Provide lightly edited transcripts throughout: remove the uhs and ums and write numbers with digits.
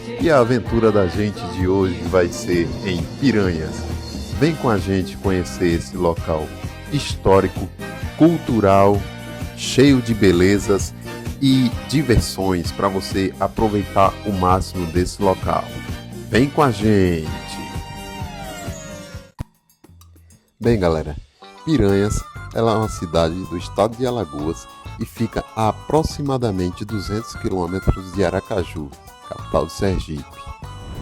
E a aventura da gente de hoje vai ser em Piranhas. Vem com a gente conhecer esse local histórico, cultural, cheio de belezas e diversões para você aproveitar o máximo desse local. Vem com a gente! Bem, galera, Piranhas ela é uma cidade do estado de Alagoas e fica a aproximadamente 200 quilômetros de Aracaju, capital do Sergipe.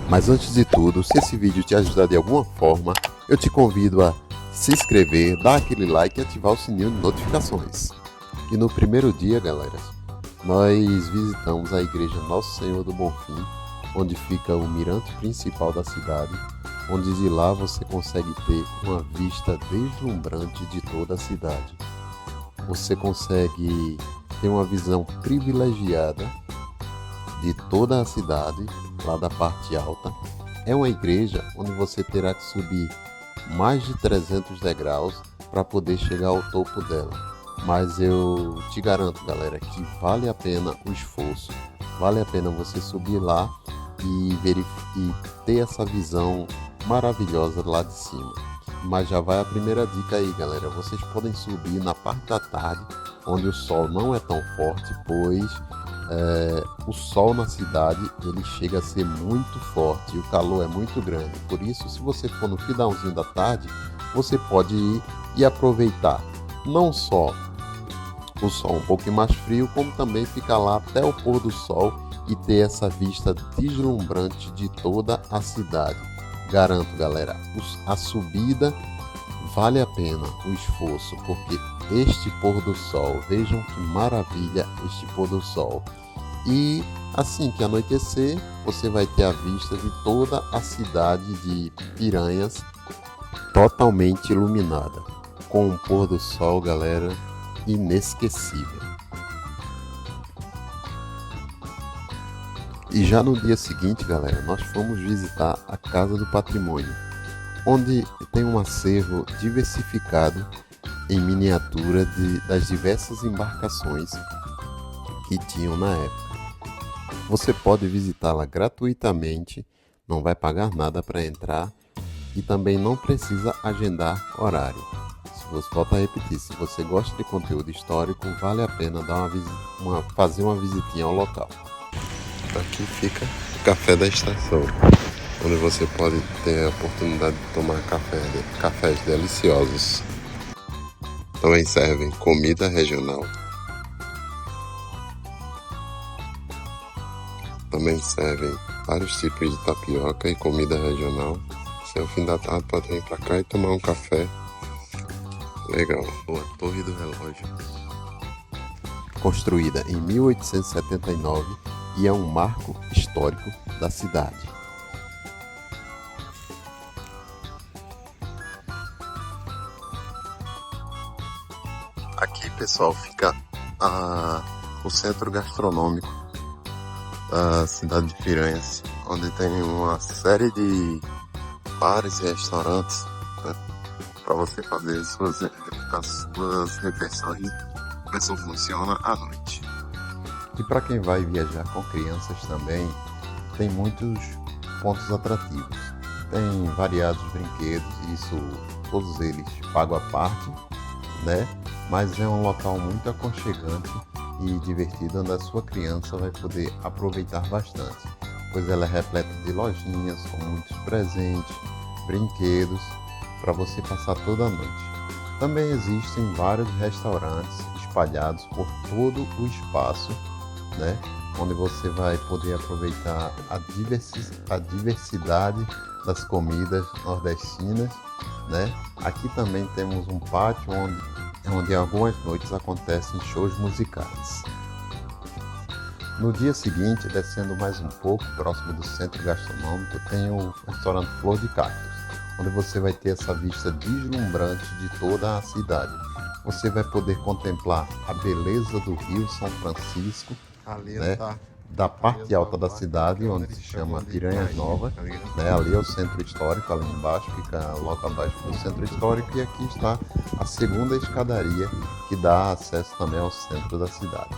Mas antes de tudo, se esse vídeo te ajudar de alguma forma, eu te convido a se inscrever, dar aquele like e ativar o sininho de notificações. E no primeiro dia, galera, nós visitamos a igreja Nosso Senhor do Bonfim, onde fica o mirante principal da cidade, onde de lá você consegue ter uma vista deslumbrante de toda a cidade. Você consegue ter uma visão privilegiada de toda a cidade, lá da parte alta. É uma igreja onde você terá que subir mais de 300 degraus para poder chegar ao topo dela. Mas eu te garanto, galera, que vale a pena o esforço. Vale a pena você subir lá e ter essa visão maravilhosa lá de cima. Mas já vai a primeira dica aí, galera. Vocês podem subir na parte da tarde, onde o sol não é tão forte, pois o sol na cidade ele chega a ser muito forte e o calor é muito grande. Por isso, se você for no finalzinho da tarde, você pode ir e aproveitar não só o sol um pouco mais frio, como também ficar lá até o pôr do sol e ter essa vista deslumbrante de toda a cidade. Garanto, galera, a subida vale a pena o esforço, porque este pôr do sol, vejam que maravilha este pôr do sol. E assim que anoitecer, você vai ter a vista de toda a cidade de Piranhas totalmente iluminada, com um pôr do sol, galera, inesquecível. E já no dia seguinte, galera, nós fomos visitar a Casa do Patrimônio, onde tem um acervo diversificado em miniatura das diversas embarcações que tinham na época. Você pode visitá-la gratuitamente, não vai pagar nada para entrar e também não precisa agendar horário. Volto a repetir, se você gosta de conteúdo histórico, vale a pena dar fazer uma visitinha ao local. Aqui fica o café da estação, onde você pode ter a oportunidade de tomar cafés deliciosos. Também servem comida regional. Também servem vários tipos de tapioca e comida regional. Se é o fim da tarde, pode vir para cá e tomar um café. Legal. A Torre do Relógio, construída em 1879 e é um marco histórico da cidade. Aqui, pessoal, fica o centro gastronômico da cidade de Piranhas, onde tem uma série de bares e restaurantes, né, para você fazer suas refeições. Isso funciona à noite. E para quem vai viajar com crianças também, tem muitos pontos atrativos. Tem variados brinquedos, isso todos eles pagam à parte, né? Mas é um local muito aconchegante e divertido, onde a sua criança vai poder aproveitar bastante, pois ela é repleta de lojinhas com muitos presentes, brinquedos, para você passar toda a noite. Também existem vários restaurantes espalhados por todo o espaço, né? Onde você vai poder aproveitar a diversidade das comidas nordestinas, né? Aqui também temos um pátio onde algumas noites acontecem shows musicais. No dia seguinte, descendo mais um pouco, próximo do centro gastronômico, tem o restaurante Flor de Cactos, onde você vai ter essa vista deslumbrante de toda a cidade. Você vai poder contemplar a beleza do Rio São Francisco, né, da parte alta da cidade, onde se chama Piranhas Nova, né, ali é o centro histórico, ali embaixo fica logo abaixo do centro histórico, e aqui está a segunda escadaria que dá acesso também ao centro da cidade.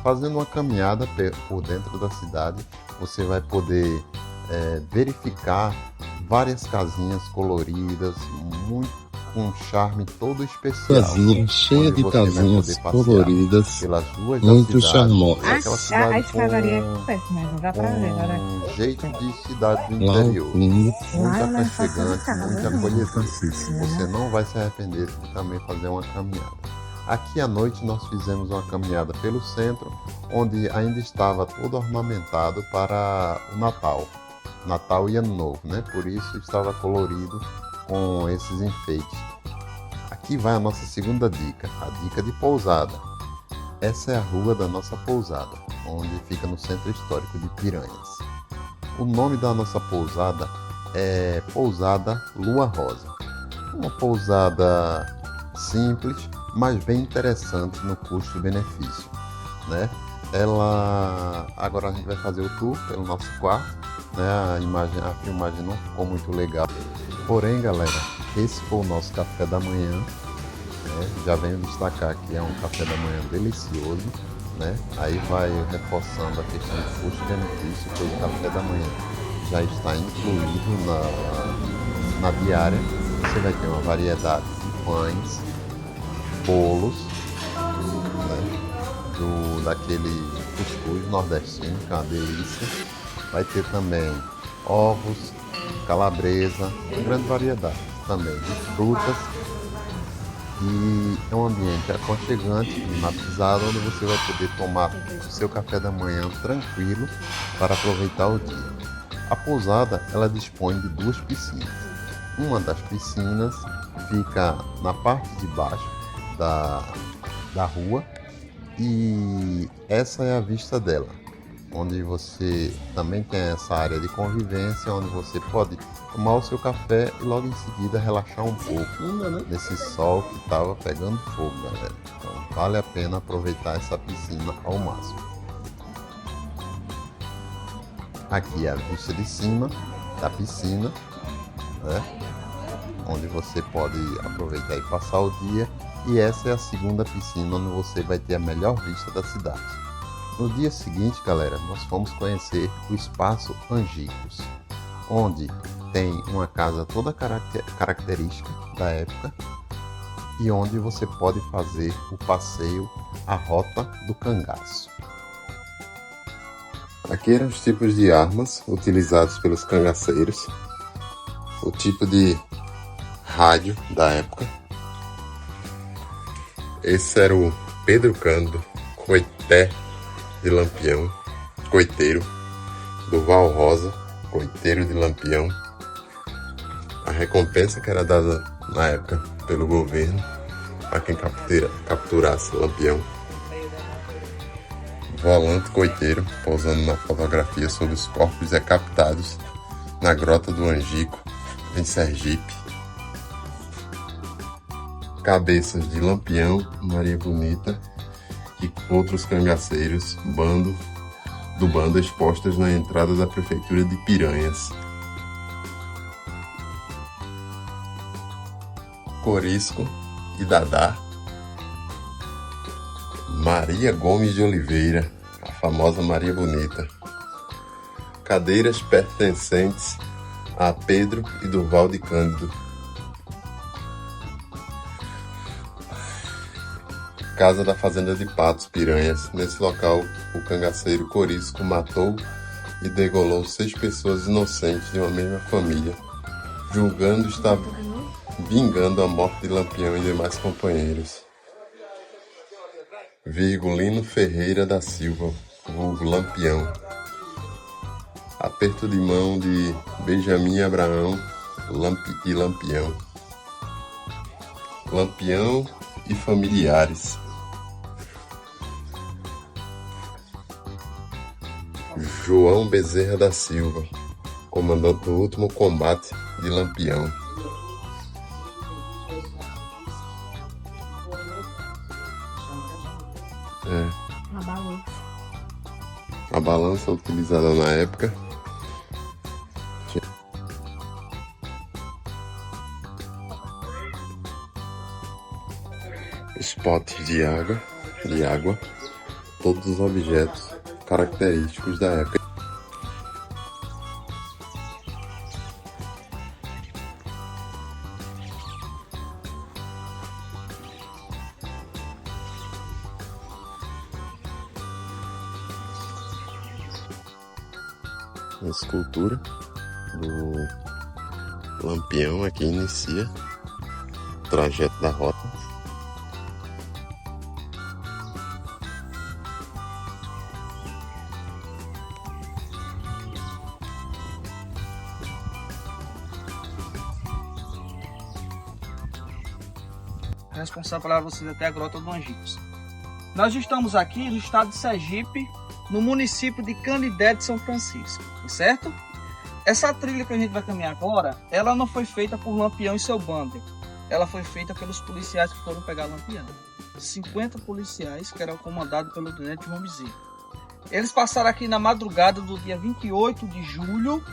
fazendo uma caminhada por dentro da cidade, você vai poder verificar várias casinhas coloridas, muito com um charme todo especial. Casinha cheia de casinhas coloridas, pelas ruas muito da cidade. charmosas. A escadaria é péssima, não dá pra ver, agora. Um jeito de cidade do Lá ao interior. fundo, Muito Lá aconchegante, muito acolhedor. Francisco. Você não vai se arrepender de também fazer uma caminhada. Aqui à noite nós fizemos uma caminhada pelo centro, onde ainda estava todo ornamentado para o Natal e Ano Novo, né? Por isso estava colorido com esses enfeites. Aqui vai a nossa segunda dica, a dica de pousada. Essa é a rua da nossa pousada, onde fica no centro histórico de Piranhas. O nome da nossa pousada é Pousada Lua Rosa. Uma pousada simples, mas bem interessante no custo-benefício, né? Agora a gente vai fazer o tour pelo nosso quarto, né? A filmagem não ficou muito legal. Porém, galera, esse foi o nosso café da manhã, né? Já venho destacar que é um café da manhã delicioso, né? Aí vai reforçando a questão de custo-benefício, pois o café da manhã já está incluído na diária. Você vai ter uma variedade de pães, bolos, né? Daquele cuscuz nordestino, que é uma delícia. Vai ter também ovos, calabresa, uma grande variedade também de frutas. E é um ambiente aconchegante, climatizado, onde você vai poder tomar o seu café da manhã tranquilo para aproveitar o dia. A pousada, ela dispõe de 2 piscinas. Uma das piscinas fica na parte de baixo da rua e essa é a vista dela, onde você também tem essa área de convivência, onde você pode tomar o seu café e logo em seguida relaxar um pouco nesse sol que estava pegando fogo, galera. Então vale a pena aproveitar essa piscina ao máximo. Aqui é a vista de cima da piscina, né? Onde você pode aproveitar e passar o dia. E essa é a segunda piscina, onde você vai ter a melhor vista da cidade. No dia seguinte, galera, nós fomos conhecer o Espaço Angicos, onde tem uma casa toda característica da época e onde você pode fazer o passeio à Rota do Cangaço. Aqui eram os tipos de armas utilizados pelos cangaceiros, o tipo de rádio da época. Esse era o Pedro Cândido Coité de Lampião, coiteiro. Durval Rosa, coiteiro de Lampião. A recompensa que era dada na época pelo governo a quem capturasse Lampião. Volante coiteiro pousando na fotografia sobre os corpos decapitados na Grota do Angico, em Sergipe. Cabeças de Lampião, Maria Bonita e outros cangaceiros do bando expostas na entrada da prefeitura de Piranhas. Corisco e Dadá. Maria Gomes de Oliveira, a famosa Maria Bonita. Cadeiras pertencentes a Pedro e Durval de Cândido. Casa da Fazenda de Patos, Piranhas. Nesse local, o cangaceiro Corisco matou e degolou 6 pessoas inocentes de uma mesma família, julgando estar vingando a morte de Lampião e demais companheiros. Virgulino Ferreira da Silva, vulgo Lampião. Aperto de mão de Benjamin Abraão e Lampião. Lampião e familiares. João Bezerra da Silva, comandante do último combate de Lampião. A balança utilizada na época. Os potes de água. todos os objetos característicos da época. A escultura do Lampião aqui inicia o trajeto da rota. Responsável para vocês até a Grota do Angicos. Nós estamos aqui no estado de Sergipe, no município de Canidé de São Francisco, certo? Essa trilha que a gente vai caminhar agora, ela não foi feita por Lampião e seu bando. Ela foi feita pelos policiais que foram pegar Lampião. 50 policiais que eram comandados pelo tenente João Bezerra. Eles passaram aqui na madrugada do dia 28 de julho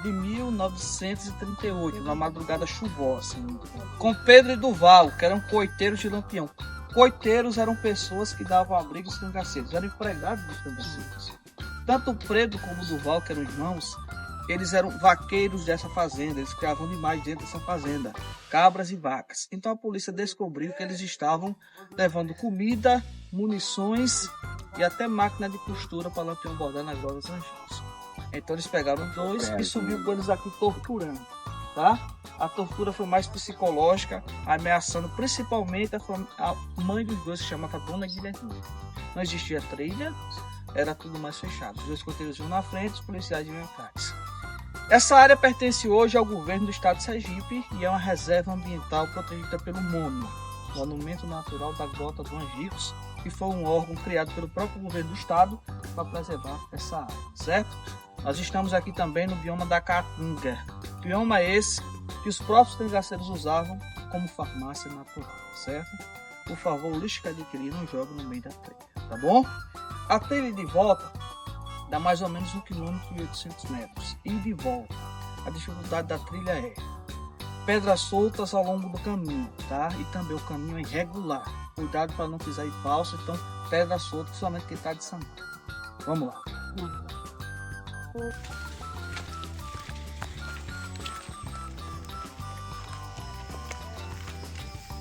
de 1938, na madrugada chuvosa, com Pedro e Duval, que eram coiteiros de Lampião. Coiteiros eram pessoas que davam abrigo aos cangaceiros, eram empregados dos cangaceiros. Tanto o Pedro como o Duval, que eram irmãos, eles eram vaqueiros dessa fazenda, eles criavam animais dentro dessa fazenda, cabras e vacas. Então a polícia descobriu que eles estavam levando comida, munições e até máquina de costura para Lampião bordar na Grota dos Angicos. Então eles pegaram dois e subiu com eles aqui torturando, tá? A tortura foi mais psicológica, ameaçando principalmente a mãe dos dois, que chamava Dona Guilhermina. Não existia trilha, era tudo mais fechado. Os dois coiteiros iam na frente, os policiais iam atrás. Essa área pertence hoje ao governo do estado de Sergipe e é uma reserva ambiental protegida pelo MONU, Monumento Natural da Grota do Angicos, que foi um órgão criado pelo próprio governo do estado para preservar essa área, certo? Nós estamos aqui também no bioma da Caatinga, bioma esse que os próprios cangaceiros usavam como farmácia natural, certo? Por favor, o lixo que adquirir não joga no meio da trilha, tá bom? A trilha de volta dá mais ou menos 1,8 km e de volta. A dificuldade da trilha é pedras soltas ao longo do caminho, tá? E também o caminho é irregular. Cuidado para não pisar em falso, então pedras soltas somente quem está de sandália. Vamos lá.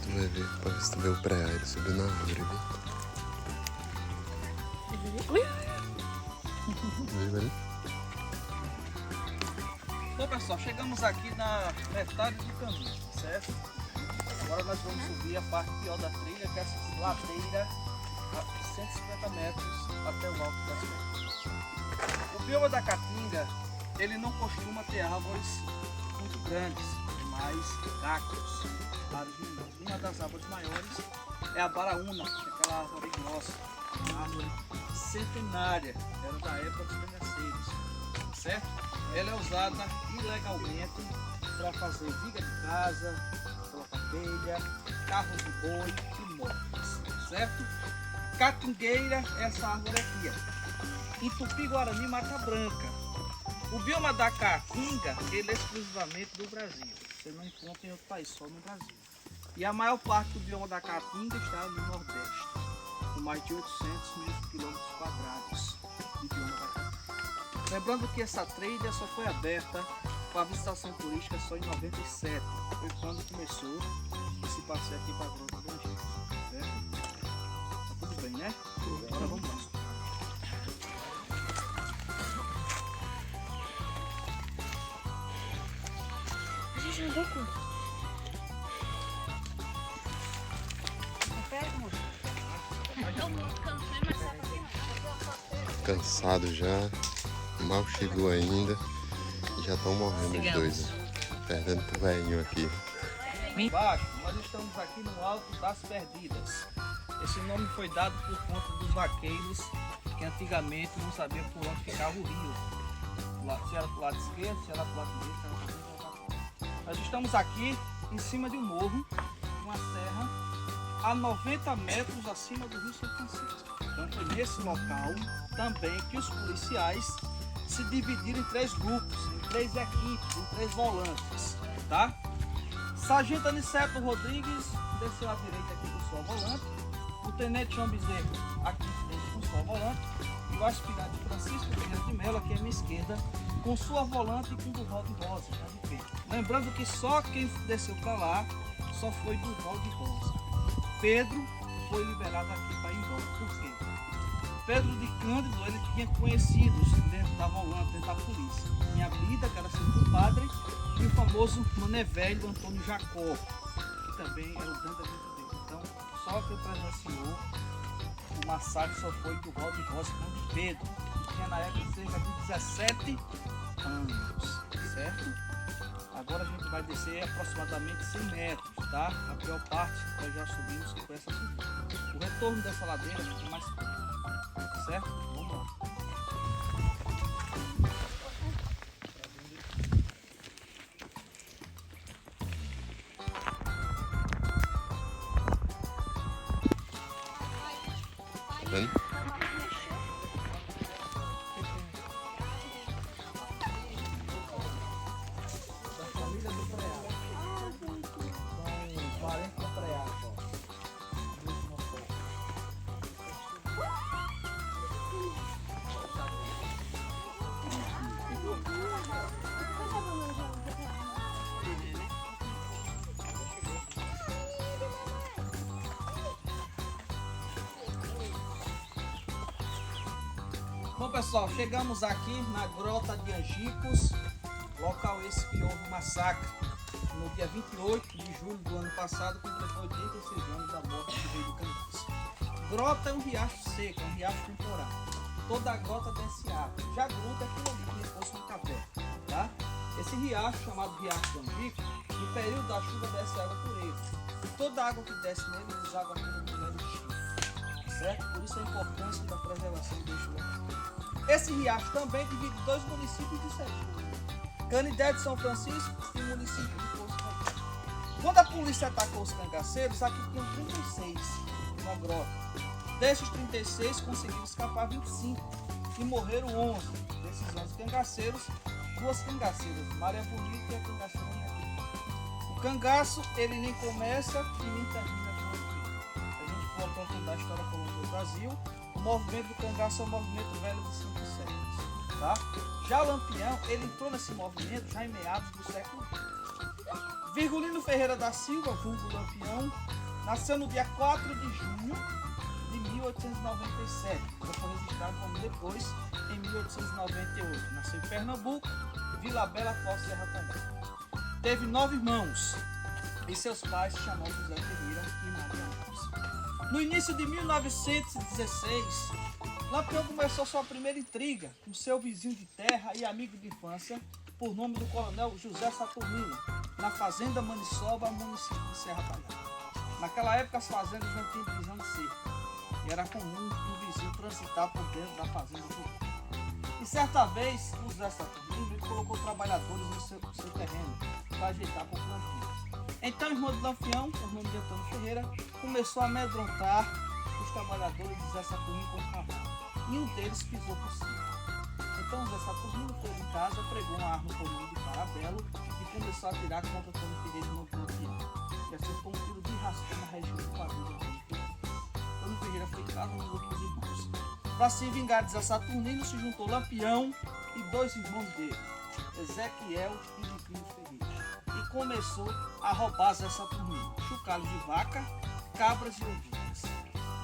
Tu vai ver, parece que tu vê o pré-aire subindo na árvore, viu? Bom pessoal, chegamos aqui na metade do caminho, certo? Agora nós vamos subir a parte pior da trilha, que é essa ladeira a 150 metros até o alto das pedras. O bioma da Caatinga, ele não costuma ter árvores muito grandes, mas cactos, árvores. Uma das árvores maiores é a baraúna, que é aquela árvore grossa, uma árvore centenária, era da época dos cangaceiros, certo? Ela é usada ilegalmente para fazer viga de casa, colocar telha, carros de boi e motos, certo? Catingueira é essa árvore aqui, ó. Em Tupi-Guarani, Mata Branca. O bioma da Caatinga, ele é exclusivamente do Brasil. Você não encontra em outro país, só no Brasil. E a maior parte do bioma da Caatinga está no Nordeste, com mais de 800 mil quilômetros quadrados de bioma da Caatinga. Lembrando que essa trilha só foi aberta com a visitação turística só em 97, foi quando começou esse passeio aqui para a Grota do Angicos, certo? Tá tudo bem, né? Agora vamos lá. Cansado já, mal chegou ainda e já estão morrendo os dois, perdendo pro velhinho aqui. Embaixo, nós estamos aqui no Alto das Perdidas. Esse nome foi dado por conta dos vaqueiros que antigamente não sabiam por onde ficava o rio. Se era para o lado esquerdo, se era para o lado direito, se era para o lado. Nós estamos aqui em cima de um morro, uma serra, a 90 metros acima do Rio São Francisco. Então foi nesse local também que os policiais se dividiram em 3 grupos, em 3 equipes, em 3 volantes, tá? Sargento Aniceto Rodrigues desceu à direita aqui com o seu volante, o tenente João Bezerra aqui em frente com o sua volante, e o aspirante Francisco Ferreira de Mello, aqui à minha esquerda, com sua volante e com Durval de Rosa, tá de pé. Lembrando que só quem desceu para lá só foi Durval de Rosa. Pedro foi liberado aqui para ir embora. Por quê? Pedro de Cândido, ele tinha conhecidos dentro da volante, dentro da polícia. Tinha Bida, que era seu compadre, e o famoso Mané Velho Antônio Jacó, que também era o dono da vida dele. Então, só quem presenciou o massacre só foi Durval de Rosa com Pedro, que tinha na época cerca de 17 anos, certo? Agora a gente vai descer aproximadamente 100 metros, tá? A pior parte nós já subimos com essa subida. O retorno dessa ladeira fica mais curto, certo? Vamos lá. Tá vendo? Bom pessoal, chegamos aqui na Grota de Angicos, local esse que houve o massacre no dia 28 de julho do ano passado, completou 86 anos da morte do rei do Cangaço. Grota é um riacho seco, é um riacho temporário. Toda a grota desce água. Já gruta é aquilo ali, como se fosse uma caverna, tá? Esse riacho, chamado Riacho de Angicos, no período da chuva desce água por ele. E toda a água que desce nele deságua aqui no Grande Chico, certo? Por isso a importância da preservação deste local. Esse riacho também divide dois municípios de Sergipe, Canidé de São Francisco e o município de Poço Cangaceiro. Quando a polícia atacou os cangaceiros, aqui tinham 36 na grota. Desses 36 conseguiram escapar 25 e morreram 11. Desses 11 cangaceiros, duas cangaceiras, Maria Bonita e a cangaceira Negrita. O cangaço, ele nem começa e nem termina com aqui. A gente for aprofundar a história colonial do Brasil, o movimento do cangaço é um movimento velho de 5 séculos, tá? Já Lampião, ele entrou nesse movimento já em meados do século XX. Virgulino Ferreira da Silva, vulgo Lampião, nasceu no dia 4 de junho de 1897, só foi registrado como depois, em 1898. Nasceu em Pernambuco, Vila Bela, atual Serra Talhada. Teve 9 irmãos e seus pais se chamavam José Ferreira e Maria Alves. No início de 1916, Lampião começou sua primeira intriga com seu vizinho de terra e amigo de infância, por nome do coronel José Saturnino, na fazenda Maniçoba, município de Serra Talhada. Naquela época as fazendas não tinham divisão de cerca, e era comum o vizinho transitar por dentro da fazenda do outro. E certa vez, o José Saturnino ele colocou trabalhadores no seu terreno para ajeitar por plantios. Então o irmão de Lampião, por nome de Antônio Ferreira, começou a amedrontar os trabalhadores de José Saturnino com o cavalo, e um deles pisou por cima. Então José Saturnino foi em casa, pregou uma arma por nome de Parabelo e começou a atirar contra Antônio Ferreira e Antônio Lampião, que acertou um tiro de raspão na região do quadril de Antônio Ferreira. Antônio Ferreira foi caso nos outros irmãos. Para se vingar de José Saturnino, se juntou Lampião e 2 irmãos dele, Ezequiel e Divino Ferreira, e começou a roubar Zé Saturnino, chocalhos de vaca, cabras e ovelhas.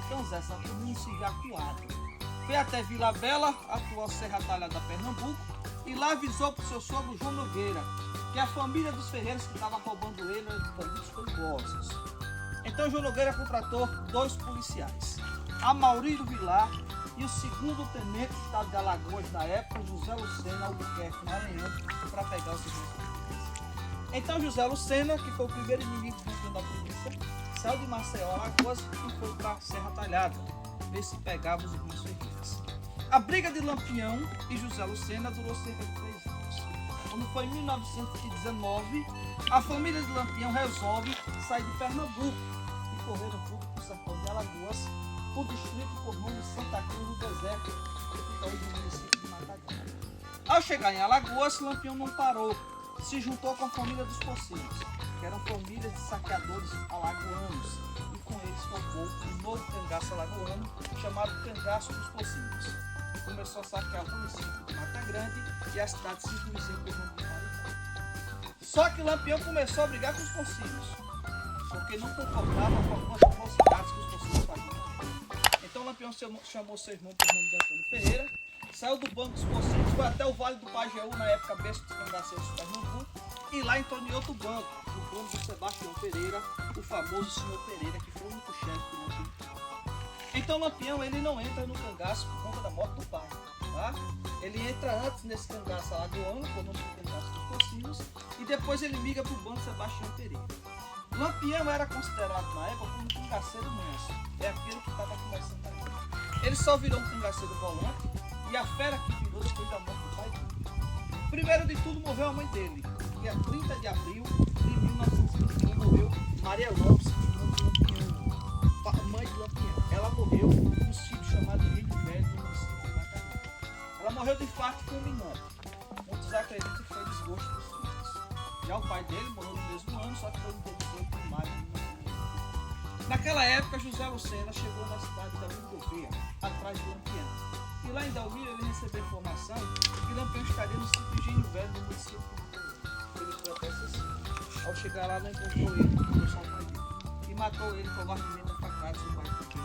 Então Zé Saturnino se viu acuado. Foi até Vila Bela, atual Serra Talhada, Pernambuco, e lá avisou para o seu sogro João Nogueira que a família dos Ferreiras que estava roubando ele era de bandidos perigosos. Então João Nogueira contratou 2 policiais, Amaurílio Vilar e o segundo tenente do estado de Alagoas da época, José Lucena Albuquerque Maranhão, para pegar os irmãos. Então José Lucena, que foi o primeiro inimigo da polícia, saiu de Maceió, Alagoas, e foi para Serra Talhada, ver se pegava os irmãos Ferreiras. A briga de Lampião e José Lucena durou cerca de 3 anos. Quando foi em 1919, a família de Lampião resolve sair de Pernambuco e correr no fundo do sertão de Alagoas, por distrito por nome de Santa Cruz do Deserto, que fica hoje no município de Matagana. Ao chegar em Alagoas, Lampião não parou, se juntou com a família dos Poceiros, que eram famílias de saqueadores alagoanos, e com eles formou um novo cangaço alagoano chamado Cangaço dos Pocinhos. Começou a saquear o município de Mata Grande e a cidade de Circunvizinho por nome de Maricá. Só que Lampião começou a brigar com os Pocinhos, porque não concordava com algumas atrocidades que os Pocinhos faziam. Então Lampião chamou seu irmão por nome de Antônio Ferreira, saiu do banco dos Pocinhos, foi até o Vale do Pajeú, na época berço dos cangaceiros do Pernambuco, e lá entrou em outro banco, o banco do Sebastião Pereira, o famoso Senhor Pereira, que foi o único chefe que Lampião teve. Então Lampião ele não entra no cangaço por conta da morte do pai, tá? Ele entra antes nesse cangaço alagoano, por nome do Cangaço dos Pocinhos, e depois ele migra para o banco Sebastião Pereira. Lampião era considerado na época como um cangaceiro manso, é aquele que estava começando aí. Ele só virou um cangaceiro volante e a fera que virou depois da morte do pai dele. Primeiro de tudo morreu a mãe dele, dia 30 de abril de 1921 morreu Maria Lopes, mãe de Lampião. Ela morreu num sítio chamado Rio Velho, no município de Macaé. Ela morreu de infarto fulminante. Muitos acreditam que foi desgosto dos filhos. Já o pai dele morreu no mesmo ano, só que foi no 18 de maio de 1921. Naquela época, José Lucena chegou na cidade da Gouveia, atrás de Lampião. E lá em Dalmira ele recebeu informação que Lampião estaria no sítio de Rio Velho, no município de Macaé. Ele foi até esse sítio. Ao chegar lá, não encontrou ele, encontrou só o pai dele. E matou ele provavelmente a facadas do pai de Lampião.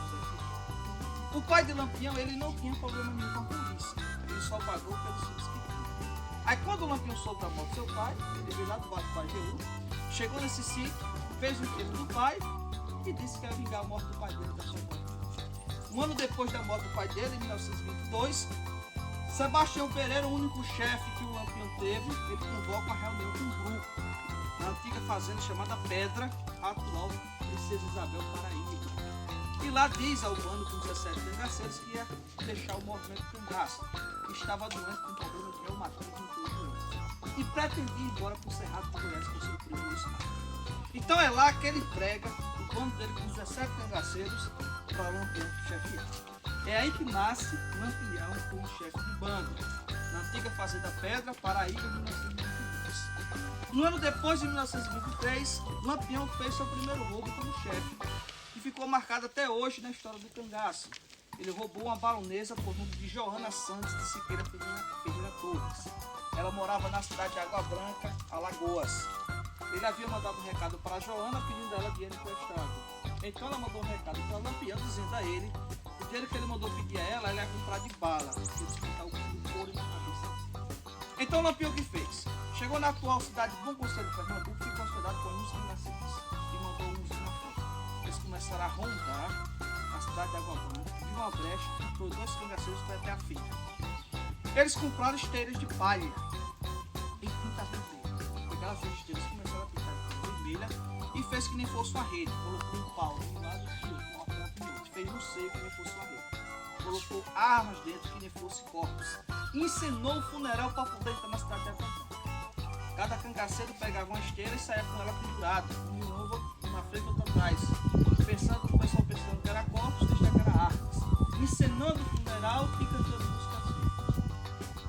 O pai de Lampião ele não tinha problema nenhum com a polícia. Ele só pagou pelos filhos que tinha. Aí quando o Lampião soube da morte do seu pai, ele veio lá do Vale do Pajeú, chegou nesse sítio, fez o enterro do pai e disse que ia vingar a morte do pai dele da sua mãe. Um ano depois da morte do pai dele, em 1922, Sebastião Pereira, o único chefe que o Lampião teve, ele convoca uma reunião com um grupo na antiga fazenda chamada Pedra, a atual Princesa Isabel Paraíba. E lá diz ao bando com 17 cangaceiros que ia deixar o movimento cangaço, que estava doente com problema de reumatismo e doença, e pretendia ir embora para o Cerrado de Goiás com seu primo Luiz Carlos. Então é lá que ele prega o bando dele com 17 cangaceiros para Lampião chefiar. É aí que nasce Lampião como chefe de bando, na antiga fazenda Pedra, Paraíba, em 1922. Um ano depois, em 1923, Lampião fez seu primeiro roubo como chefe, que ficou marcado até hoje na história do cangaço. Ele roubou uma baronesa por nome de Joana Santos de Siqueira Ferreira Torres. Ela morava na cidade de Água Branca, Alagoas. Ele havia mandado um recado para a Joana pedindo a ela dinheiro emprestado. Então ela mandou um recado para Lampião dizendo a ele que o dinheiro que ele mandou pedir a ela, ele ia comprar de bala, para descontar o couro na cabeça. Então Lampião o que fez? Chegou na atual cidade de Bom Conselho, Pernambuco, ficou hospedado com uns cangaceiros e mandou uns na frente. Eles começaram a rondar a cidade de Água Branca, de uma brecha, entrou 2 cangaceiros para até a filha. Eles compraram esteiras de palha e pintaram vermelho. Pegaram as esteiras, começaram a pintar de vermelha e fez que nem fosse uma rede. Colocou um pau de um lado e outro, uma ponta e outra. Fez no seio que nem fosse uma rede. Colocou armas dentro que nem fosse corpos. Encenou o funeral para poder entrar na cidade de Água Branca. Cada cangaceiro pegava uma esteira e saía com ela pendurada, uma frente e outra atrás. O pessoal pensando que era corpos, deixando que era armas. Encenando o funeral e cantando música assim.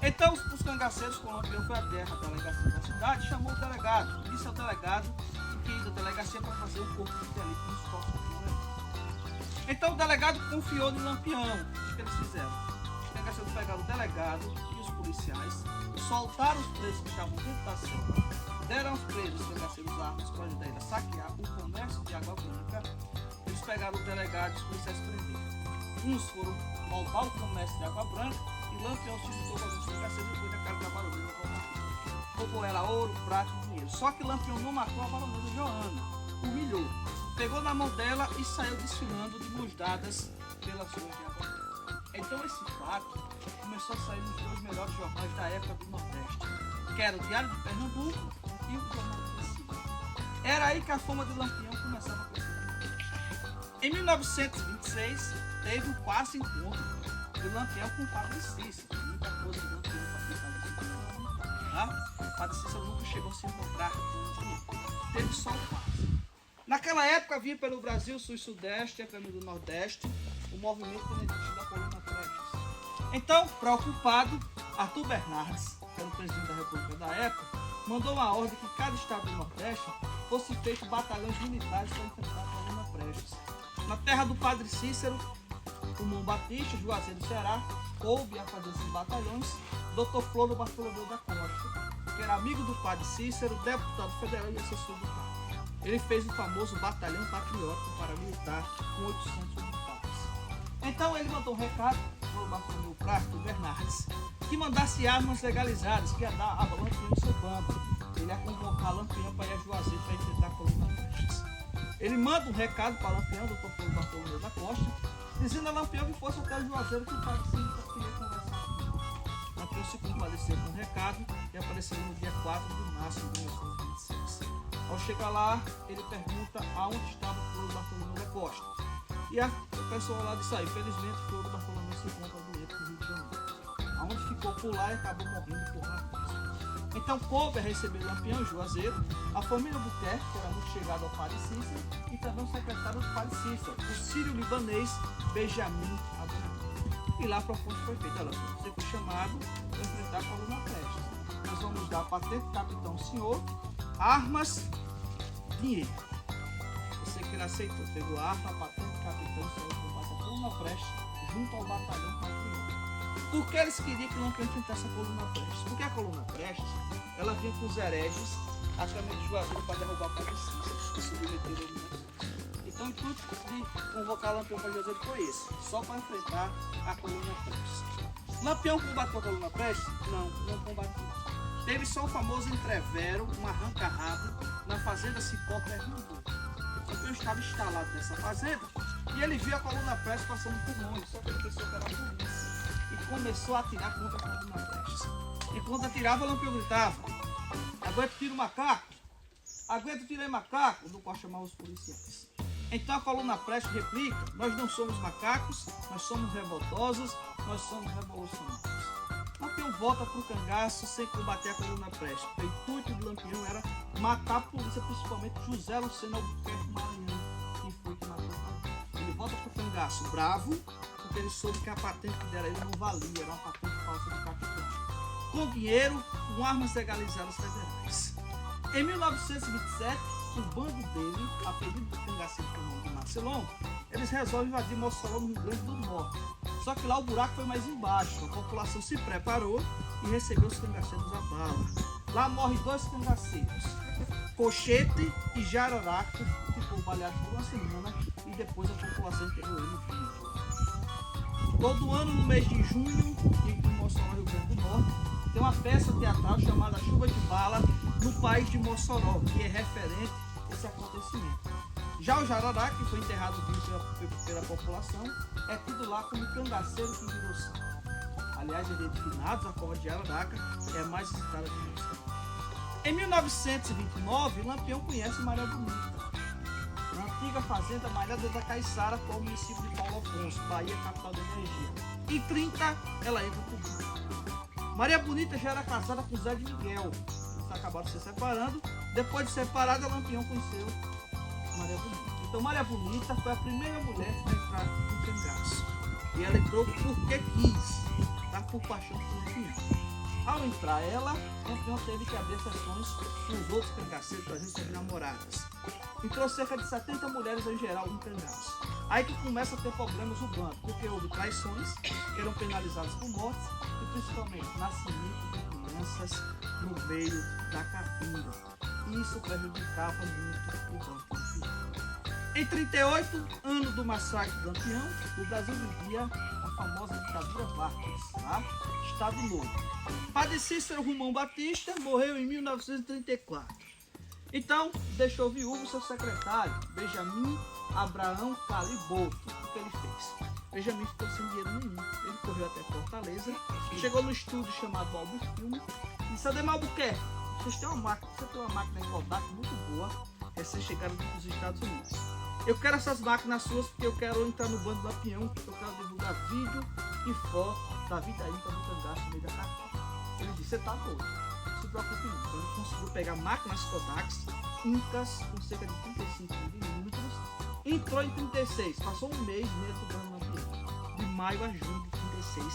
Então os cangaceiros, quando Lampião foi até a delegacia da cidade, chamou o delegado. Disse ao delegado que ia da delegacia para fazer um corpo de delito nos corpos do funeral. Então o delegado confiou no Lampião. O que eles fizeram? Os cangaceiros pegaram o delegado e os policiais, soltaram os presos que estavam dentro da cela, deram aos presos os cangaceiros armas para ajudar ele a saquear o comércio de Água Branca. Eles pegaram o delegado e os policiais prenderam. Uns foram roubar o comércio de Água Branca e Lampião se juntou com os cangaceiros e foi na casa da baronesa. Roubou ela ouro, prata e dinheiro. Só que Lampião não matou a baronesa Joana, humilhou, pegou na mão dela e saiu desfilando de mãos dadas pelas ruas de Água Branca. Então esse fato começou a sair nos 2 melhores jornais da época do Nordeste, que era o Diário de Pernambuco e o Jornal do Recife. Era aí que a fama de Lampião começava a crescer. Em 1926, teve o quase encontro de Lampião com o Padre Cícero. Muita coisa de Lampião para tá? O Padre Cícero nunca chegou a se encontrar com o Lampião. Teve só o quase. Naquela época, vinha pelo Brasil, Sul e Sudeste, e caminho do Nordeste, o movimento beneditino da Coluna Prestes. Então, preocupado, Arthur Bernardes, que era o presidente da República da época, mandou uma ordem que cada estado do Nordeste fosse feito batalhões militares para enfrentar a Coluna Prestes. Na terra do Padre Cícero, Romão Batista, Juazeiro do Ceará, coube a fazer esses batalhões Dr. Floro Bartolomeu da Costa, que era amigo do Padre Cícero, deputado federal e assessor do Padre. Ele fez o famoso Batalhão Patriótico paramilitar com 800 militares. Então ele mandou um recado para o Bartolomeu Castro Bernardes que mandasse armas legalizadas, que ia dar a Lampião em seu bando. Ele ia convocar Lampião para ir a Juazeiro para enfrentar a coluna Prestes. Ele manda um recado para Lampião, Dr. Floro Bartolomeu da Costa, dizendo a Lampião que fosse até Juazeiro que o Padre Cícero queria conversar com ele. Lampião se compadeceu com o recado e apareceu no dia 4 de março de 1926. Ao chegar lá, ele pergunta aonde estava o Floro Bartolomeu da Costa. E a pessoa lá disse: infelizmente, o Floro Bartolomeu se encontra doente no Rio de Janeiro. Aonde ficou por lá e acabou morrendo por racismo. Então coube a receber Lampião e Juazeiro, a família Buquerque, que era muito chegada ao Padre Cícero, e também o secretário do Padre Cícero, o sírio-libanês Benjamin Abraham. E lá a proposta foi feita: você foi chamado para enfrentar a coluna Prestes. Nós vamos dar patente do capitão senhor, armas, dinheiro. Você que ele aceitou, pegou a arma, a patente do capitão e saiu para a coluna Prestes junto ao batalhão patriota. Por que eles queriam que Lampião enfrentasse a coluna Prestes? Porque a coluna Prestes, ela vinha com os hereges a caminho de Juazeiro para derrubar o Padre Cícero, que submeteram ao movimento. Então o intuito de convocar Lampião para Juazeiro foi esse, só para enfrentar a coluna Prestes. Lampião combateu a coluna Prestes? Não combateu. Teve só o famoso entrevero, um arranca-rabo, na fazenda Cipó, Pernambuco. Lampião estava instalado nessa fazenda e ele viu a coluna Prestes passando por longe, só que ele pensou que era a polícia. E começou a atirar contra a coluna Prestes. Enquanto atirava, Lampião gritava: aguenta, tira o macaco! Aguenta, tirei macaco! Do qual chamava os policiais. Então a coluna Prestes replica: nós não somos macacos, nós somos revoltosos, nós somos revolucionários. Lampião volta para o cangaço sem combater a coluna Prestes. O intuito de Lampião era matar a polícia, principalmente José Luceno Albuquerque Maranhão, que foi que matou ele. Ele volta para o cangaço bravo, porque ele soube que a patente que deram a ele não valia, era uma patente falsa de capitão. Com dinheiro, com armas legalizadas federais. Em 1927, o bando dele, a pedido do cangaceiro de Marcelon, eles resolvem invadir Mossoró, no Rio Grande do Norte. Só que lá o buraco foi mais embaixo, a população se preparou e recebeu os cangaceiros à bala. Lá morrem 2 cangaceiros, Cochete e Jararaca, que ficou baleado por uma semana e depois a população enterrou ele vivo. Todo ano, no mês de junho, em Mossoró, Rio Grande do Norte, tem uma peça teatral chamada Chuva de Bala no País de Mossoró, que é referente a esse acontecimento. Já o Jararaca, que foi enterrado vivo pela população, é tido lá como cangaceiro que virou santo. Aliás, ele é de finados, a cova de Jararaca é a mais visitada de Mossoró. Em 1929, Lampião conhece Maria Bonita, na antiga fazenda Malhada da Caiçara, que é o município de Paulo Afonso, Bahia, capital da energia. Em 30, ela entra para o grupo. Maria Bonita já era casada com Zé de Miguel. Eles acabaram se separando. Depois de separada, Lampião conheceu Maria Bonita. Então Maria Bonita foi a primeira mulher a entrar no cangaço. E ela entrou porque quis, tá? Por paixão por Lampião. Ao entrar ela, Lampião teve que abrir sessões com os outros cangaceiros para suas namoradas. Entrou cerca de 70 mulheres em geral no cangaço. Aí que começa a ter problemas no bando, porque houve traições que eram penalizadas por mortes e principalmente nascimento de crianças no meio da caatinga. E isso prejudicava muito o bando. Em 38, ano do massacre de Lampião, o Brasil vivia a famosa ditadura Vargas, tá? Estado Novo. Padre Cícero Romão Batista morreu em 1934. Então, deixou viúvo seu secretário, Benjamin Abraham Caliboto. O que ele fez? Benjamin ficou sem dinheiro nenhum. Ele correu até Fortaleza, chegou no estúdio chamado Albo Filme e disse: Ademar Albuquerque, você tem uma máquina em Kodak muito boa, recém-chegada dos Estados Unidos. Eu quero essas máquinas suas porque eu quero entrar no bando do Lampião, porque eu quero divulgar vídeo e foto da vida ímpar do cangaço no meio da capital. Ele disse: você tá doido, não se preocupe não. Então ele conseguiu pegar máquinas Kodaks, Incas, com cerca de 35 milímetros, entrou em 36, passou um mês dentro do bando do Lampião, de maio a junho de 36,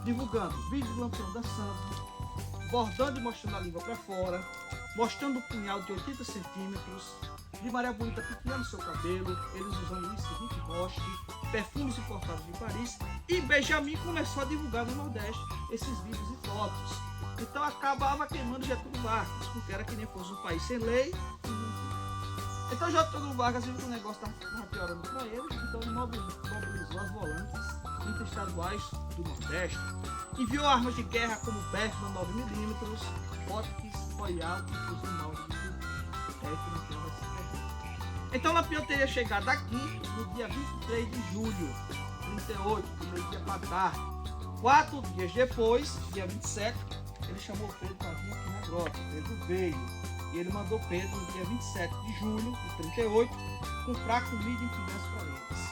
divulgando vídeo do Lampião dançando, bordando e mostrando a língua para fora, mostrando o punhal de 80 centímetros, de Maria Bonita penteando seu cabelo, eles usando Luiz Henrique Roche, perfumes importados de Paris, e Benjamin começou a divulgar no Nordeste esses vídeos e fotos. Então acabava queimando Getúlio Vargas, porque era que nem fosse um país sem lei. Então Getúlio Vargas viu que o negócio estava piorando para ele, então ele mobilizou as volantes interestaduais do Nordeste, enviou armas de guerra como Bergmann 9mm, Hotchkiss, Royal e fuzil Mauro de Então Lampião teria chegado aqui no dia 23 de julho, 38, do meio-dia para tarde. 4 dias depois, dia 27, ele chamou Pedro para vir aqui na grota. Pedro veio. E ele mandou Pedro no dia 27 de julho de 38 comprar comida em finanças para eles.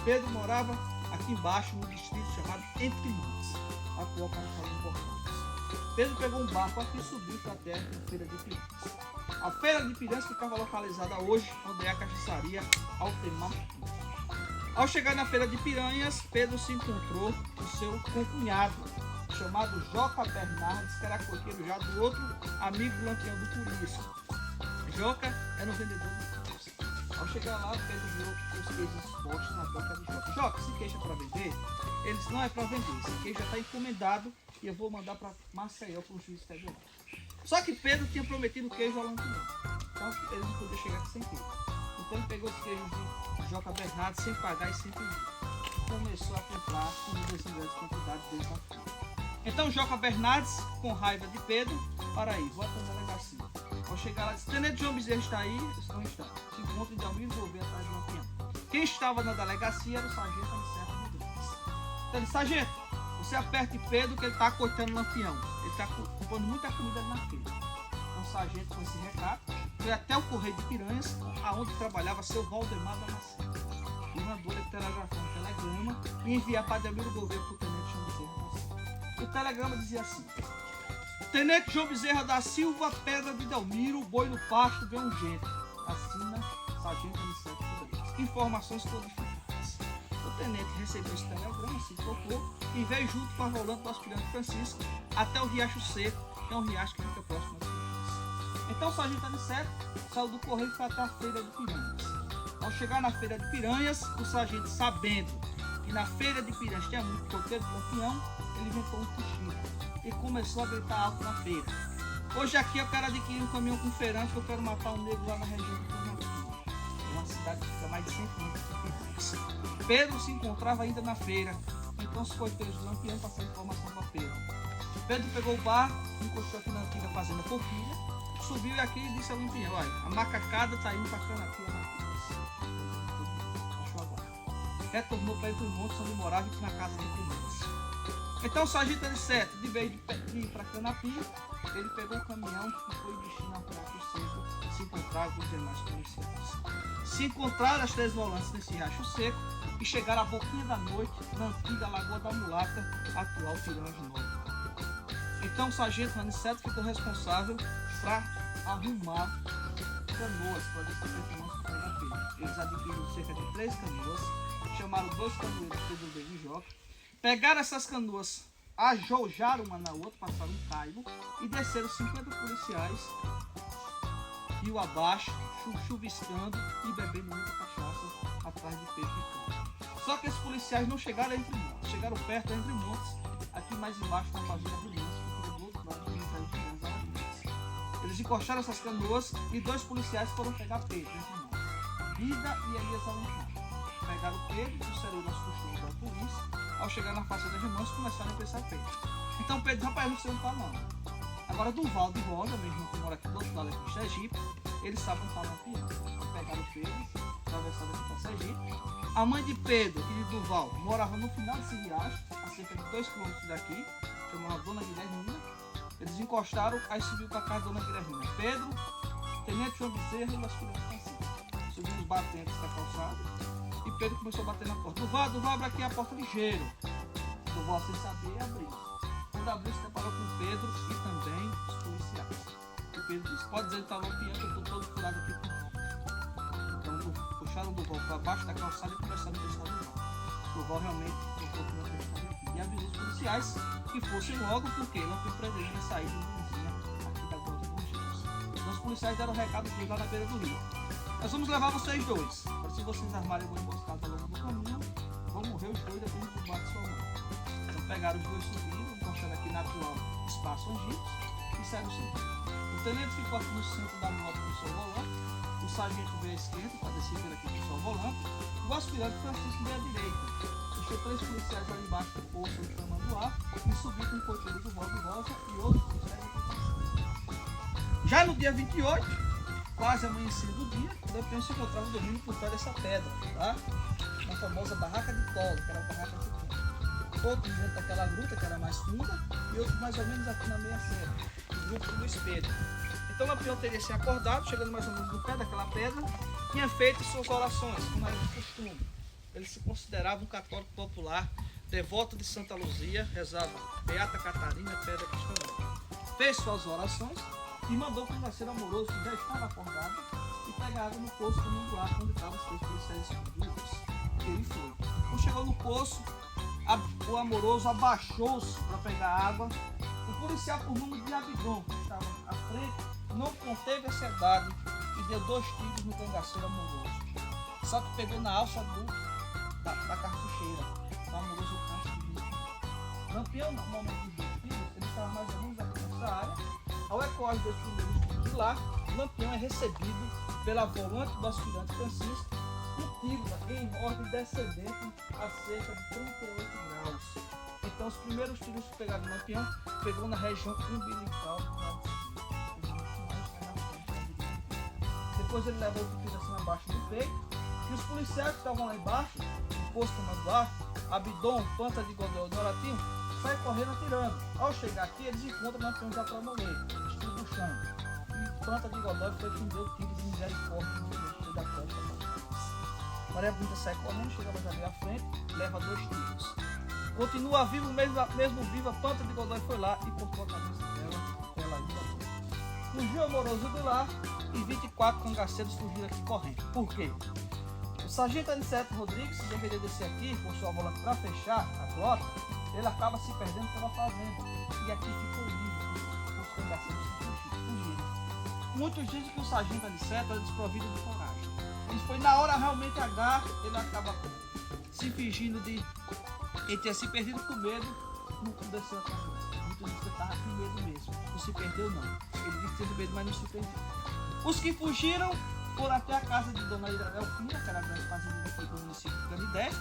Pedro morava aqui embaixo no distrito chamado Entre Montes, atual capital do Bortões. Pedro pegou um barco aqui e subiu para a terra na Feira de Piranhas. A Feira de Piranhas ficava localizada hoje onde é a cachaçaria Altemar. Ao chegar na Feira de Piranhas, Pedro se encontrou com seu concunhado, chamado Joca Bernardes, que era coqueiro já do outro amigo do Lampião do Purisco. Joca era um vendedor de queijos. Ao chegar lá, Pedro viu os queijos expostos na boca de Joca. Joca, esse queijo é para vender? Ele disse, não é para vender, esse queijo já está encomendado e eu vou mandar para Maceió para o juiz federal. Só que Pedro tinha prometido queijo ao Lampião, então ele não podia chegar aqui sem queijo. Então ele pegou os queijos de Joca Bernardes sem pagar e sem pedir. Começou a comprar comidas em grandes quantidades desde a feira. Então Joca Bernardes, com raiva de Pedro, para aí, volta na delegacia. Ao chegar lá, disse, Tenente João Bezerra está aí? Disse, não está. Se encontra em Delmiro Gouveia atrás do Lampião. Quem estava na delegacia era o sargento Aniceto Rodrigues. Então ele disse, sargento, você aperte Pedro que ele está coitando o Lampião. Ele está comprando muita comida ali na feira. Então o sargento, com esse recado, foi até o Correio de Piranhas, aonde trabalhava seu Valdemar Damasceno. E mandou ele telegrafar um telegrama e enviar para Delmiro Gouveia para o Tenente João Bezerra. O telegrama dizia assim: Tenente João Bezerra da Silva, Pedra de Delmiro, boi no pasto, vem um gente. Assina Sargento Aniceto Rodrigues. Informações codificadas. O tenente recebeu esse telegrama, se tocou e veio junto com a volante do aspirante Francisco até o Riacho Seco, que é um riacho que fica próximo das Piranhas. Então o Sargento Aniceto saiu do correio e foi até a Feira de Piranhas. Ao chegar na Feira de Piranhas, o sargento, sabendo que na Feira de Piranhas tinha muito coqueiro de Lampião, ele inventou um cochilo e começou a gritar alto na feira. Hoje aqui eu quero adquirir um caminhão com feirante, que eu quero matar um negro lá na região do Pernambuco. É uma cidade que fica mais de 100 quilômetros de Piranhas. Pedro se encontrava ainda na feira, então os coiteiros do Lampião passaram informação para Pedro. Pedro pegou o barco, encostou aqui na antiga fazenda Porquilha, subiu aqui e disse ao Lampião, olha, a macacada está indo para a Canapia na retornou para Entre Montes, onde morava na casa de Piranhas. Então o sargento Aniceto, de vez de ir para Canapia, ele pegou o caminhão e foi destinado para o centro, se encontrar com os demais policiais. Se encontraram as 3 volantes nesse riacho seco e chegaram à boquinha da noite, na antiga Lagoa da Mulata, atual Piranhas Nova. Então o sargento Aniceto ficou responsável para arrumar canoas para descer para Canapia. Eles adquiriram cerca de 3 canoas, chamaram 2 canoeiros, Pedro Bem e Joca, pegaram essas canoas, ajojaram uma na outra, passaram um caibo e desceram 50 policiais, rio abaixo, chuviscando e bebendo muita cachaça atrás de peixe e cana. Só que esses policiais não chegaram a Entre Montes, chegaram perto de Entre Montes, aqui mais embaixo na fazenda do Lança, que fica do outro lado do Rio de Janeiro. Eles encostaram essas canoas e 2 policiais foram pegar Pedro, Entre Montes, Vida e Elias Alencar. Pegaram o Pedro, trouxeram nas costumes da polícia. Ao chegar na fazenda de Irmãos, começaram a pensar Pedro. Então Pedro, rapaz, não sei onde está não. Agora Duval de Rosa, mesmo que mora aqui do outro lado aqui de Sergipe, eles sabem onde está Lampião. Pegaram o Pedro, atravessaram aqui para Sergipe. A mãe de Pedro e de Duval morava no final desse riacho, a cerca de 2 km daqui, chamava Dona Guilhermina. Eles encostaram, aí subiu para a casa da Dona Guilhermina. Pedro, Tenente João Bezerra e as filhas Francisco. Subiu os batentes da calçada. E Pedro começou a bater na porta. Duval, abre aqui a porta ligeiro. Duval, sem saber, abriu. Quando abriu, se deparou com Pedro e também os policiais. E Pedro disse, pode dizer que está Lampião, que eu estou todo furado aqui com o Então puxaram o Duval para baixo da calçada e começaram a pensar no Duval. Duval realmente não foi aqui. E avisou os policiais que fossem logo, porque Lampião pretendia sair do município. policiais deram o recado deles lá na beira do rio. Nós vamos levar vocês dois. Para se vocês armarem alguma emboscada ao longo do caminho, vão morrer os dois depois do combate sua mão. Então pegaram os dois subindo, encostaram aqui na atual espaço Angicos e saíram subindo. O tenente ficou aqui no centro da moto com o seu volante, o sargento veio à esquerda para descer por aqui com o seu volante, o aspirante Francisco veio à direita. Deixou 3 policiais ali embaixo do poço onde foi Manduá e subiu com o cocheiro do Valdo Rosa e outros policiais aqui. Já no dia 28, quase amanhecendo o dia, o Lampião se encontrava dormindo por trás dessa pedra, tá? Uma famosa barraca de tolo, que era a barraca de tolo. Outro dentro daquela gruta, que era mais funda, e outro mais ou menos aqui na meia serra, o grupo do Espelho. Então o Lampião teria se acordado, chegando mais ou menos no pé daquela pedra, tinha feito suas orações, como era de costume. Ele se considerava um católico popular, devoto de Santa Luzia, rezava Beata Catarina, Pedra Cristã. Fez suas orações e mandou para o parceiro amoroso que já estava acordado e pegar água no poço do Manduá, onde estavam os 3 policiais escondidos. Ele foi. Quando chegou no poço, o amoroso abaixou-se para pegar água. O policial, por nome de Abidão, que estava à frente, não conteve a ansiedade e deu 2 tiros no cangaceiro amoroso. Só que pegou na alça da cartucheira. O amoroso canto de vítima. Lampião, no momento dos 2 tiros, ele estava mais ou menos aqui nessa área. Ao ecoar os 2 primeiros tiros de lá, o Lampião é recebido pela volante do aspirante Francisco, um tiro em ordem descendente a cerca de 38 graus. Então os primeiros tiros que pegaram no Lampião pegou na região umbilical do lado esquerdo. Depois ele levou o tiro assim abaixo do peito. E os policiais que estavam lá embaixo, no posto Manduá, Abidão, Panta de Godoy e Noratinho, saem correndo atirando. Ao chegar aqui, eles encontram o Lampião já para morrer, estribuchando. E Panta de Godoy foi quem deu tiro de misericórdia no meio da porta. Maria Bonita sai correndo, chega mais ali à frente, leva 2 tiros. Continua vivo, mesmo viva, Panta de Godoy foi lá e cortou a cabeça dela, ela ainda morreu. Fugiu amoroso do lar e 24 cangaceiros fugiram aqui correndo. Por quê? O sargento Aniceto Rodrigues, se deveria descer aqui com sua volante para fechar a grota, ele acaba se perdendo pela fazenda. E aqui ficou livre, os cangaceiros fugiram. Muitos dizem que o sargento Aniceto era desprovido de coragem. Ele foi na hora realmente H, ele acaba se fingindo de ele ter se perdido com medo, não desceu a cabeça. Muitos dizem que estava com medo mesmo. Não se perdeu não. Ele disse que teve medo, mas não se perdeu. Os que fugiram foram até a casa de Dona Ira Delfina, que era a grande fazenda aqui do município de Canidé,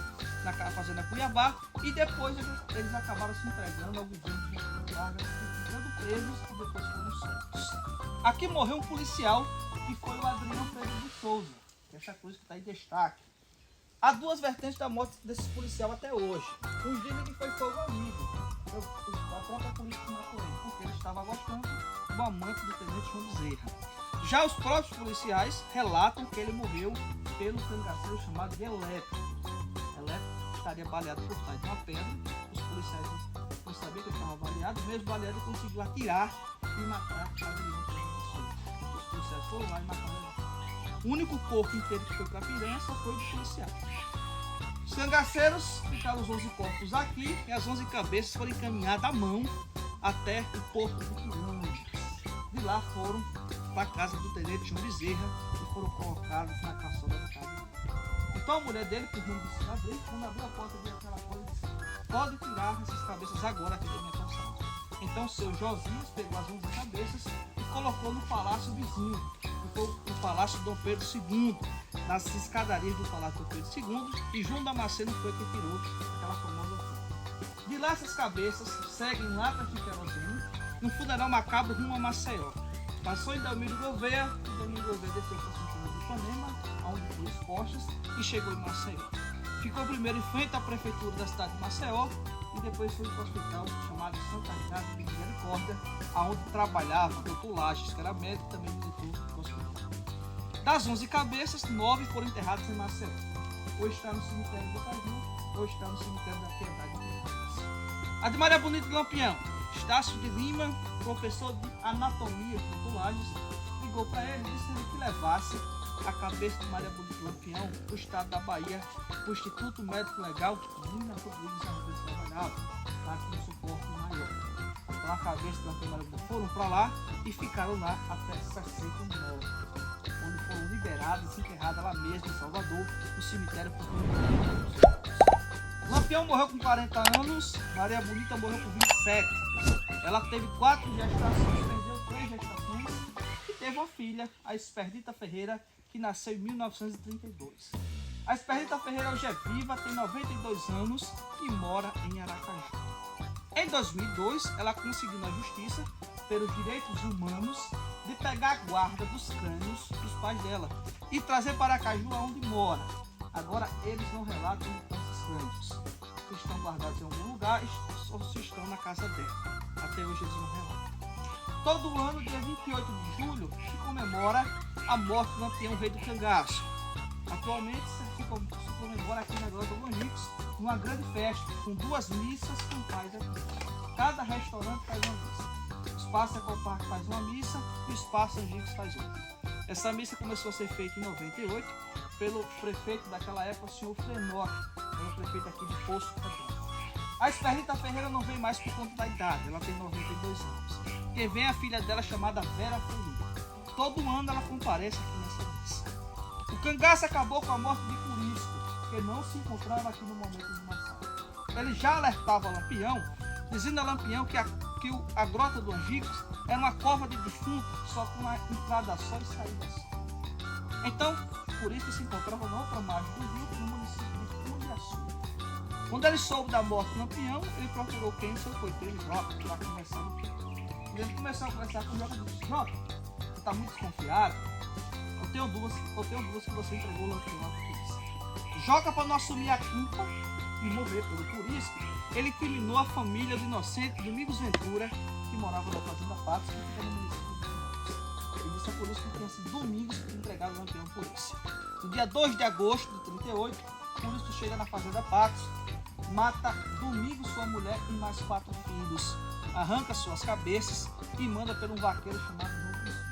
na fazenda Cuiabá, e depois eles acabaram se entregando ao governo de Vargas, ficando presos e depois foram soltos. Aqui morreu um policial, que foi o Adriano Freire de Souza, que é essa coisa que está em destaque. Há 2 vertentes da morte desse policial até hoje. Uns dizem que foi fogo amigo, a própria polícia matou ele, porque ele estava gostando do amante do tenente João Bezerra. Já os próprios policiais relatam que ele morreu pelo cangaceiro chamado de Eletro. Eletro estaria baleado por trás de uma pedra. Os policiais não sabiam que ele estava baleado. Mesmo baleado, ele conseguiu atirar e matar a Adriano. Os policiais foram lá e mataram ele. O único corpo inteiro que foi para a Piranha só foi do policial. Os cangaceiros ficaram os 11 corpos aqui e as 11 cabeças foram encaminhadas à mão até o porto de Piranhas. De lá foram para a casa do tenente João Bezerra e foram colocados na caçola da casa dele. Então a mulher dele, por nome de Sinadrei, quando abriu a porta, viu aquela coisa e disse: pode tirar essas cabeças agora aqui da minha calçada. Então o seu Josias pegou as 11 cabeças e colocou no palácio vizinho, que foi o Palácio Dom Pedro II, nas escadarias do Palácio Dom Pedro II, e João Damasceno foi quem tirou aquela famosa foto. De lá essas cabeças seguem latas de querosene, um funeral macabro rumo a Maceió. Passou em Delmiro Gouveia, e Delmiro Gouveia desceu para São João do Ipanema, onde foi expostas, e chegou em Maceió. Ficou primeiro em frente à prefeitura da cidade de Maceió, e depois foi para o hospital chamado Santa Rita de Misericórdia, onde trabalhava o Dr. Lages, que era médico e também militou no hospital. Das 11 cabeças, 9 foram enterradas em Maceió. Ou está no cemitério do Caju, ou está no cemitério da Piedade de Piedade. A de Maria Bonita de Lampião, Estácio de Lima, professor de anatomia do Dr. Lages, ligou para ele e disse que levasse a cabeça de Maria Bonita de Lampião para o estado da Bahia, para o Instituto Médico Legal Nina Rodrigues, onde ele trabalhava, para aqui um suporte maior. Então a cabeça da Antônio foram para lá e ficaram lá até 69, onde foram liberadas e enterradas lá mesmo em Salvador, no cemitério popular. Lampião morreu com 40 anos, Maria Bonita morreu com 27. Ela teve 4 gestações, perdeu 3 gestações e teve uma filha, a Esperdita Ferreira, que nasceu em 1932. A Esperdita Ferreira hoje é viva, tem 92 anos e mora em Aracaju. Em 2002, ela conseguiu na justiça, pelos direitos humanos, de pegar a guarda dos crânios dos pais dela e trazer para Aracaju, onde mora. Agora, eles não relatam onde estão esses crânios. Se estão guardados em algum lugar ou se estão na casa dela. Até hoje eles não relatam. Todo ano, dia 28 de julho, se comemora a morte do Lampião, rei do cangaço. Atualmente se comemora aqui na Grota dos Angicos uma grande festa, com 2 missas campais aqui. Cada restaurante faz uma missa. O Espaço Ecoparque faz uma missa e o Espaço Angicos faz outra. Essa missa começou a ser feita em 98 pelo prefeito daquela época, o senhor Frenoc, que era o prefeito aqui de Poço Redondo. A Esperdita Ferreira não vem mais por conta da idade, ela tem 92 anos. Quem vem é a filha dela chamada Vera Ferreira. Todo ano ela comparece aqui nessa missa. O cangaço acabou com a morte de Curisco, que não se encontrava aqui no momento do massacre. Ele já alertava Lampião, dizendo a Lampião que a Grota do Angicos era uma cova de defunto, só com uma entrada só e saída só. Então, Curisco se encontrava na outra margem do rio, no município de Cunhaçu. Quando ele soube da morte do Lampião, ele procurou quem? Seu coiteiro, Jota, para conversar com ele. Quando ele começou a conversar com o Jota, ele disse: Jota, você está muito desconfiado? Eu tenho duas que você entregou o Lampião à polícia. Jota, para não assumir a culpa e morrer pelo Curisco, ele incriminou a família do inocente Domingos Ventura, que morava na Fazenda Patos, que fica no município de Domingos. Ele disse a polícia que tinha sido Domingos que entregava o Lampião à polícia. No dia 2 de agosto de 38, o Curisco chega na Fazenda Patos, mata Domingos, sua mulher e mais 4 filhos, arranca suas cabeças e manda por um vaqueiro chamado João Bezerra.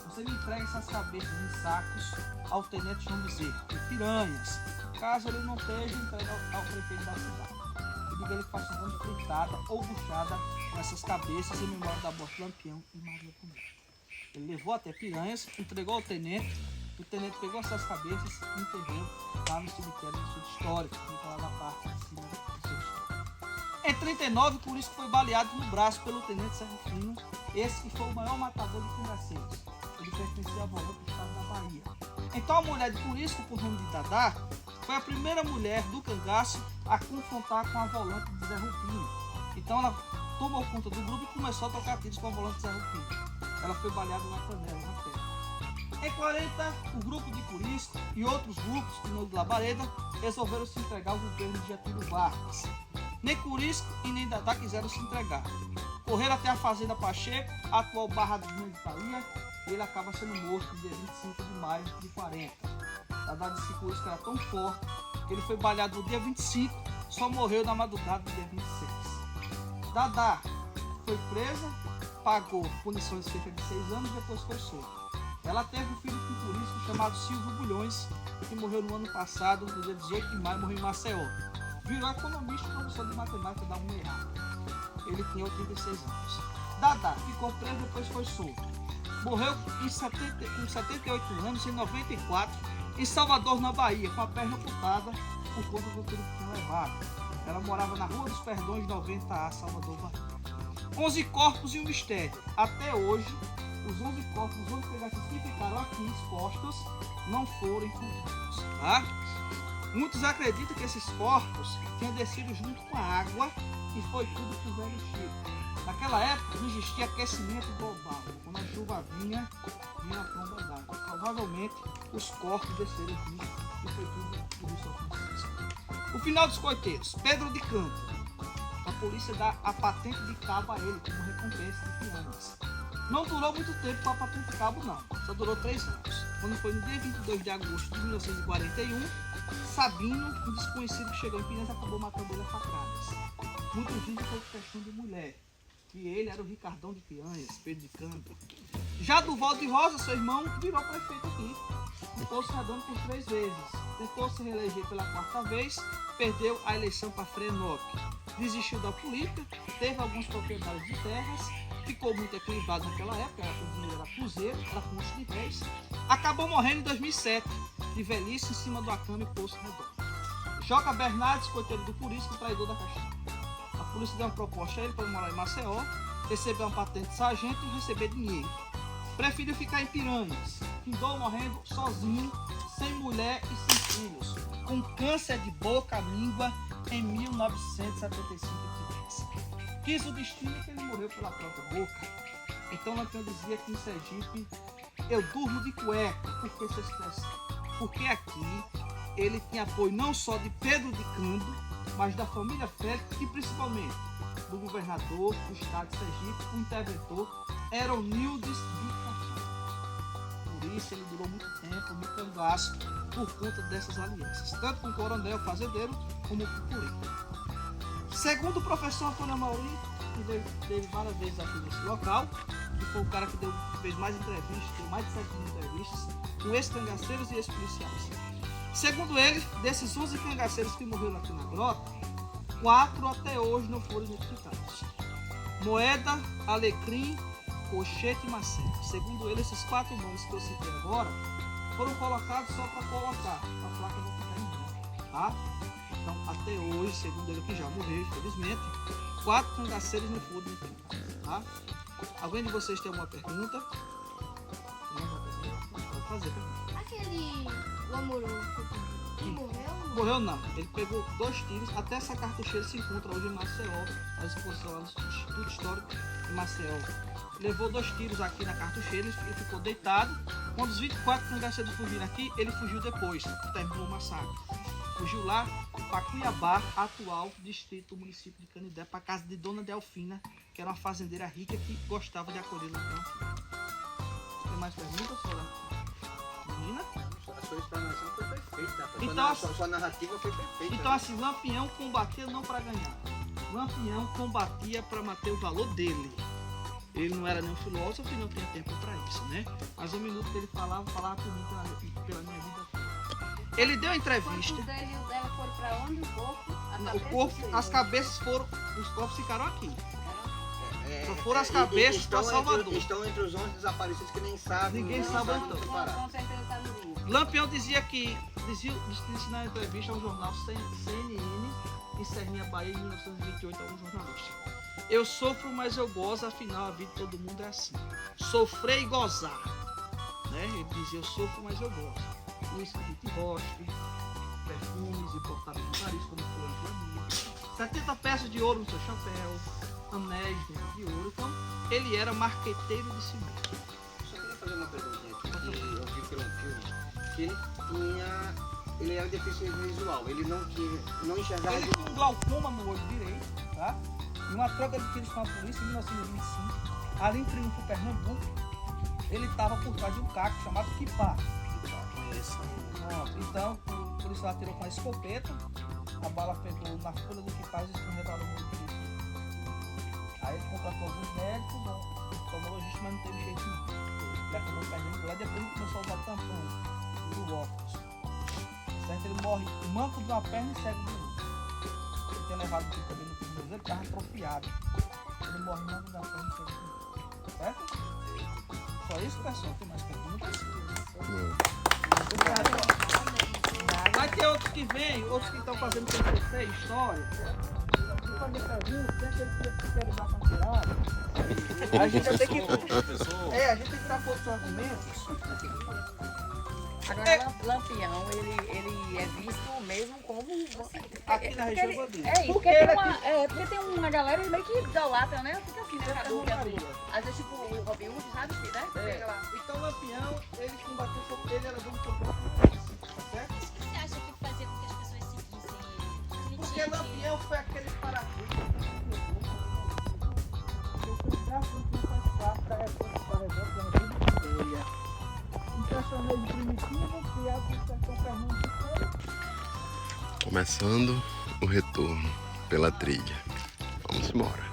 Você me entrega essas cabeças em sacos ao tenente João Bezerra, de Piranhas. Caso ele não esteja, entrega ao prefeito da cidade. E diga ele que faça uma fritada ou buchada com essas cabeças em memória da morte do Lampião e Maria Bonita. Ele levou até Piranhas, entregou ao tenente. O tenente pegou essas cabeças e enterrou lá no cemitério do Sítio Histórico, que fica lá na parte de cima do Sítio Histórico. Em 39, por isso foi baleado no braço pelo tenente Serrufino, esse que foi o maior matador de cangaceiros. Ele pertencia à volante do estado da Bahia. Então a mulher de Curisco, por nome de Dadá, foi a primeira mulher do cangaço a confrontar com a volante de Zé Rufino. Então ela tomou conta do grupo e começou a tocar tiros com a volante de Zé Rufino. Ela foi baleada na canela, na perna. Em 40, o grupo de Curisco e outros grupos que não de Labareda resolveram se entregar ao governo de Getúlio Vargas. Nem Curisco e nem Dadá quiseram se entregar. Correram até a Fazenda Pacheco, a atual Barra do Rio de Italia, e ele acaba sendo morto no dia 25 de maio de 40. Dadá disse que Curisco era tão forte que ele foi baleado no dia 25, só morreu na madrugada do dia 26. Dadá foi presa, pagou punições de cerca de 6 anos e depois foi solta. Ela teve um filho com Curisco chamado Silvio Bulhões, que morreu no ano passado, no dia 18 de maio, morreu em Maceió. Virou economista e professor de matemática da UNEA. Ele tinha 86 anos. Dadá ficou preso e depois foi solto. Morreu com 78 anos, em 94, em Salvador, na Bahia, com a perna amputada por conta do tiro que tinha levado. Ela morava na Rua dos Perdões, 90A, Salvador, Bahia. 11 corpos e um mistério. Até hoje, os 11 corpos, os 11 pedaços que ficaram aqui expostos, não foram encontrados. Tá? Muitos acreditam que esses corpos tinham descido junto com a água e foi tudo por velho Chico. Naquela época não existia aquecimento global. Quando a chuva vinha a tromba d'água. Provavelmente os corpos desceram aqui e foi tudo por isso São Francisco. O final dos coiteiros, Pedro de Campo. A polícia dá a patente de cabo a ele como recompensa de Piranhas. Não durou muito tempo para a patente de cabo, não. Só durou 3 anos. Quando foi no dia 22 de agosto de 1941, Sabino, um desconhecido que chegou em Piranhas, acabou matando ele a facadas. Muitos dizem que foi questão de mulher, que ele era o Ricardão de Piranhas, Pedro de Campo. Já Duval de Rosa, seu irmão, virou prefeito aqui. E Poço Redondo por 3 vezes. tentou se reeleger pela 4ª vez, perdeu a eleição para Frei Enoque. Desistiu da política, teve algumas propriedades de terras, ficou muito equilibrado naquela época, o dinheiro era cruzeiro, era curso de réis. Acabou morrendo em 2007, de velhice em cima de uma cama e poço redondo. Joca Bernardes, coiteiro do Puríssimo, traidor da Caixinha. A polícia deu uma proposta a ele para morar em Maceió, receber uma patente de sargento e receber dinheiro. Preferiu ficar em Piranhas, findou morrendo sozinho, sem mulher e sem filhos, com câncer de boca, língua, em 1975 em Piranhas. Quis o destino que ele morreu pela própria boca. Então Lampião dizia que em Sergipe eu durmo de cueca, porque se estressa. Porque aqui ele tinha apoio não só de Pedro de Cândido, mas da família Félix e principalmente do governador do estado de Sergipe, o interventor Heronildes de Caxias. Por isso ele durou muito tempo no cangaço por conta dessas alianças, tanto com o coronel fazendeiro como com o político. Segundo o professor Antônio Amauri, que teve várias vezes aqui nesse local, que foi o cara que fez mais entrevistas, deu mais de 7 mil entrevistas com ex-cangaceiros e ex-policiais. Segundo ele, desses 11 cangaceiros que morreram aqui na grota, 4 até hoje não foram identificados: Moeda, Alecrim, Cochete e Marcelo. Segundo ele, esses 4 nomes que eu citei agora foram colocados só para colocar a placa não ficar em branco, tá? Então, até hoje, segundo ele, que já morreu, infelizmente, 4 cangaceiros não foram identificados, tá? Alguém de vocês tem alguma pergunta? Pode fazer pergunta. Aquele amoroso que morreu? Morreu não, ele pegou 2 tiros, até essa cartucheira se encontra hoje em Maceió, na exposição lá no Instituto Histórico de Maceió. Levou 2 tiros aqui na cartucheira e ficou deitado. Quando os 24 cangaceiros fugiram aqui, ele fugiu depois, terminou o massacre. Fugiu lá para Cuiabá, atual distrito do município de Canindé, para a casa de Dona Delfina, que era uma fazendeira rica que gostava de acolher Lampião. Tem mais perguntas, Sora? Menina? A sua explanação foi perfeita. Então, Sua narrativa foi perfeita. Então assim, Lampião combatia não para ganhar. Lampião combatia para manter o valor dele. Ele não era nenhum filósofo e não tinha tempo para isso, né? Mas o minuto que ele falava por mim pela minha vida toda. Ele deu entrevista. Os dele e o dela foram pra onde? O corpo? O corpo, as cabeças foram, os corpos ficaram aqui. Só foram as cabeças para Salvador. Estão entre os 11 desaparecidos que nem sabem. Ninguém sabe onde estão. Com certeza tá no livro. Lampião dizia que, disse na entrevista ao jornal CNN em Serrinha, Bahia, em 1928, a um jornalista: eu sofro, mas eu gozo, afinal a vida de todo mundo é assim. Sofrer e gozar. Né? Ele dizia: eu sofro, mas eu gozo. Whisky de roche, perfumes importados de Paris, como flores de amigo, 70 peças de ouro no seu chapéu, anéis de ouro. Então, ele era marqueteiro de si mesmo. Só queria fazer uma perguntinha aqui, que eu vi pelo filme, que ele era deficiente visual, ele não enxergava. Ele tinha um glaucoma no olho direito, tá? E uma troca de tiros com a polícia em 1925, ali em Triunfo, Pernambuco, ele estava por trás de um caco chamado Kipá. Então, o policial atirou com a escopeta, a bala pegou na folha do Kipá e escorregou no olho direito. Aí ele contratou alguns médicos, oftalmologista, mas não teve jeito nenhum. Ele acabou perdendo lá, depois ele começou a usar tampão do óculos. Certo? Ele morre manco de uma perna e cego de outra. Ele tinha levado o cabelo no primeiro, ele estava atrofiado. Ele morre manco de uma perna e cego de outra. Certo? Só isso, pessoal. Tem mais perguntas? Vai ter outros que vêm, outros que estão fazendo TCC, história. Fazer perguntas, tem aquele que quer dar considerado. A gente vai ter que. A gente tem que dar outros argumentos. Agora, Lampião, ele é visto mesmo como... Aqui na região bandido. Porque tem uma galera meio que idolatra, né? Fica assim, né? Às vezes, tipo, o Robin Hood, sabe? Né? Pega lá. Então, Lampião, ele combateu sobre ele, era dono do próprio. Tá certo? O que você acha que fazia com que as pessoas seguissem ele? Porque Lampião foi aquele paraquedas. O contraste não faz parte da revolta da República. Um personagem primitivo criado por Sertão Pernambucano. Começando o retorno pela trilha. Vamos embora.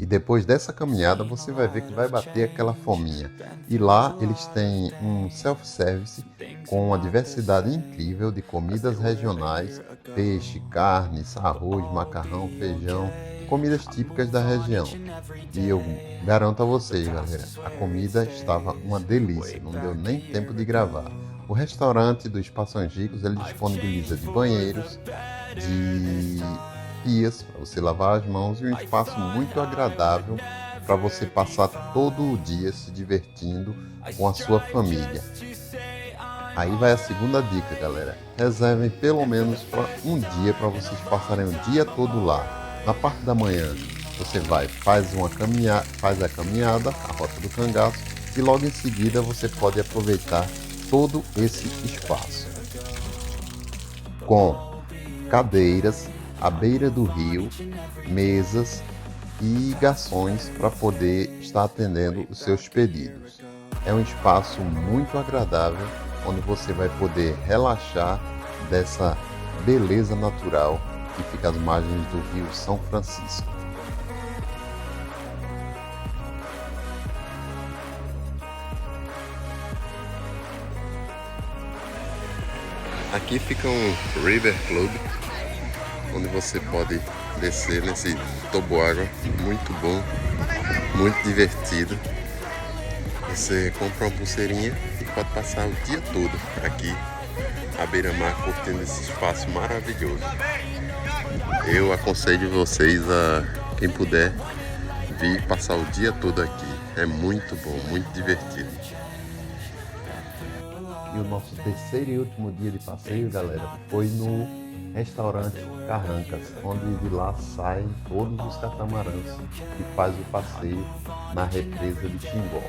E depois dessa caminhada você vai ver que vai bater aquela fominha. E lá eles têm um self-service com uma diversidade incrível de comidas regionais, peixe, carnes, arroz, macarrão, feijão, comidas típicas da região. E eu garanto a vocês, galera, a comida estava uma delícia, não deu nem tempo de gravar. O restaurante do Espaço Angicos, ele disponibiliza de banheiros, de pias para você lavar as mãos e um espaço muito agradável para você passar todo o dia se divertindo com a sua família. Aí vai a segunda dica, galera. Reservem pelo menos para um dia para vocês passarem o dia todo lá. Na parte da manhã você faz a caminhada, a Rota do Cangaço, e logo em seguida você pode aproveitar todo esse espaço com cadeiras à beira do rio, mesas e garçons para poder estar atendendo os seus pedidos. É um espaço muito agradável onde você vai poder relaxar dessa beleza natural que fica às margens do Rio São Francisco. Aqui fica um River Club, onde você pode descer nesse toboágua, muito bom, muito divertido. Você compra uma pulseirinha e pode passar o dia todo aqui à beira-mar curtindo esse espaço maravilhoso. Eu aconselho vocês a, quem puder, vir passar o dia todo aqui. É muito bom, muito divertido. E o nosso terceiro e último dia de passeio, galera, foi no restaurante Carrancas, onde de lá saem todos os catamarãs que faz o passeio na represa de Timbó.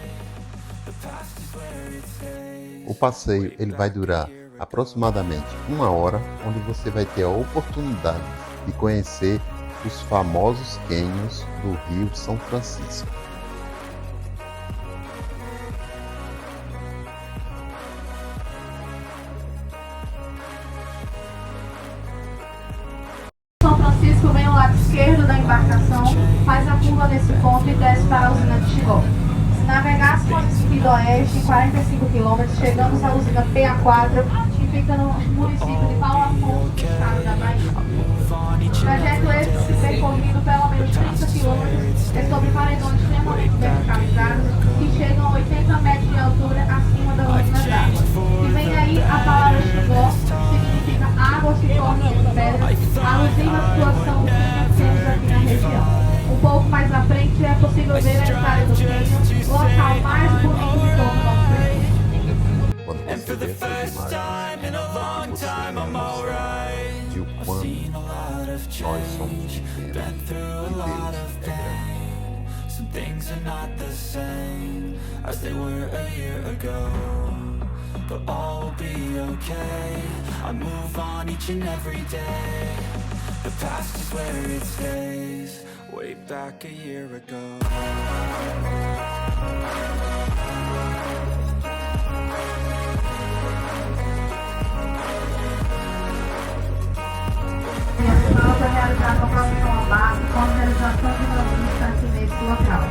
O passeio ele vai durar aproximadamente 1 hora, onde você vai ter a oportunidade de conhecer os famosos cânions do Rio São Francisco. São Francisco vem ao lado esquerdo da embarcação, faz a curva nesse ponto e desce para a usina de Xingó. Se navegássemos sentido oeste, em 45 km, chegamos à usina PA4, que fica no município de Paulo Afonso, do estado da Bahia. O trajeto esse, se percorrido pelo menos 30 km, é sobre paredões extremamente verticalizados, que chegam a 80 metros de altura acima da usina d'água. E vem aí a palavra Xingó, significa água que corre entre pedras, alusiva à situação que temos aqui na região. Um pouco mais à frente é possível ver a entrada do cânion, o local mais bonito de todo o nosso país. Quando você vê essas imagens, você realmente viu quanto nós somos pequenos e Deus é grande. Some things are not the same as they were a year ago, but all will be okay. I move on each and every day. The past is where it stays, way back a year ago. Para realizar a comprovação à base com a realização de uma vista aqui nesse local.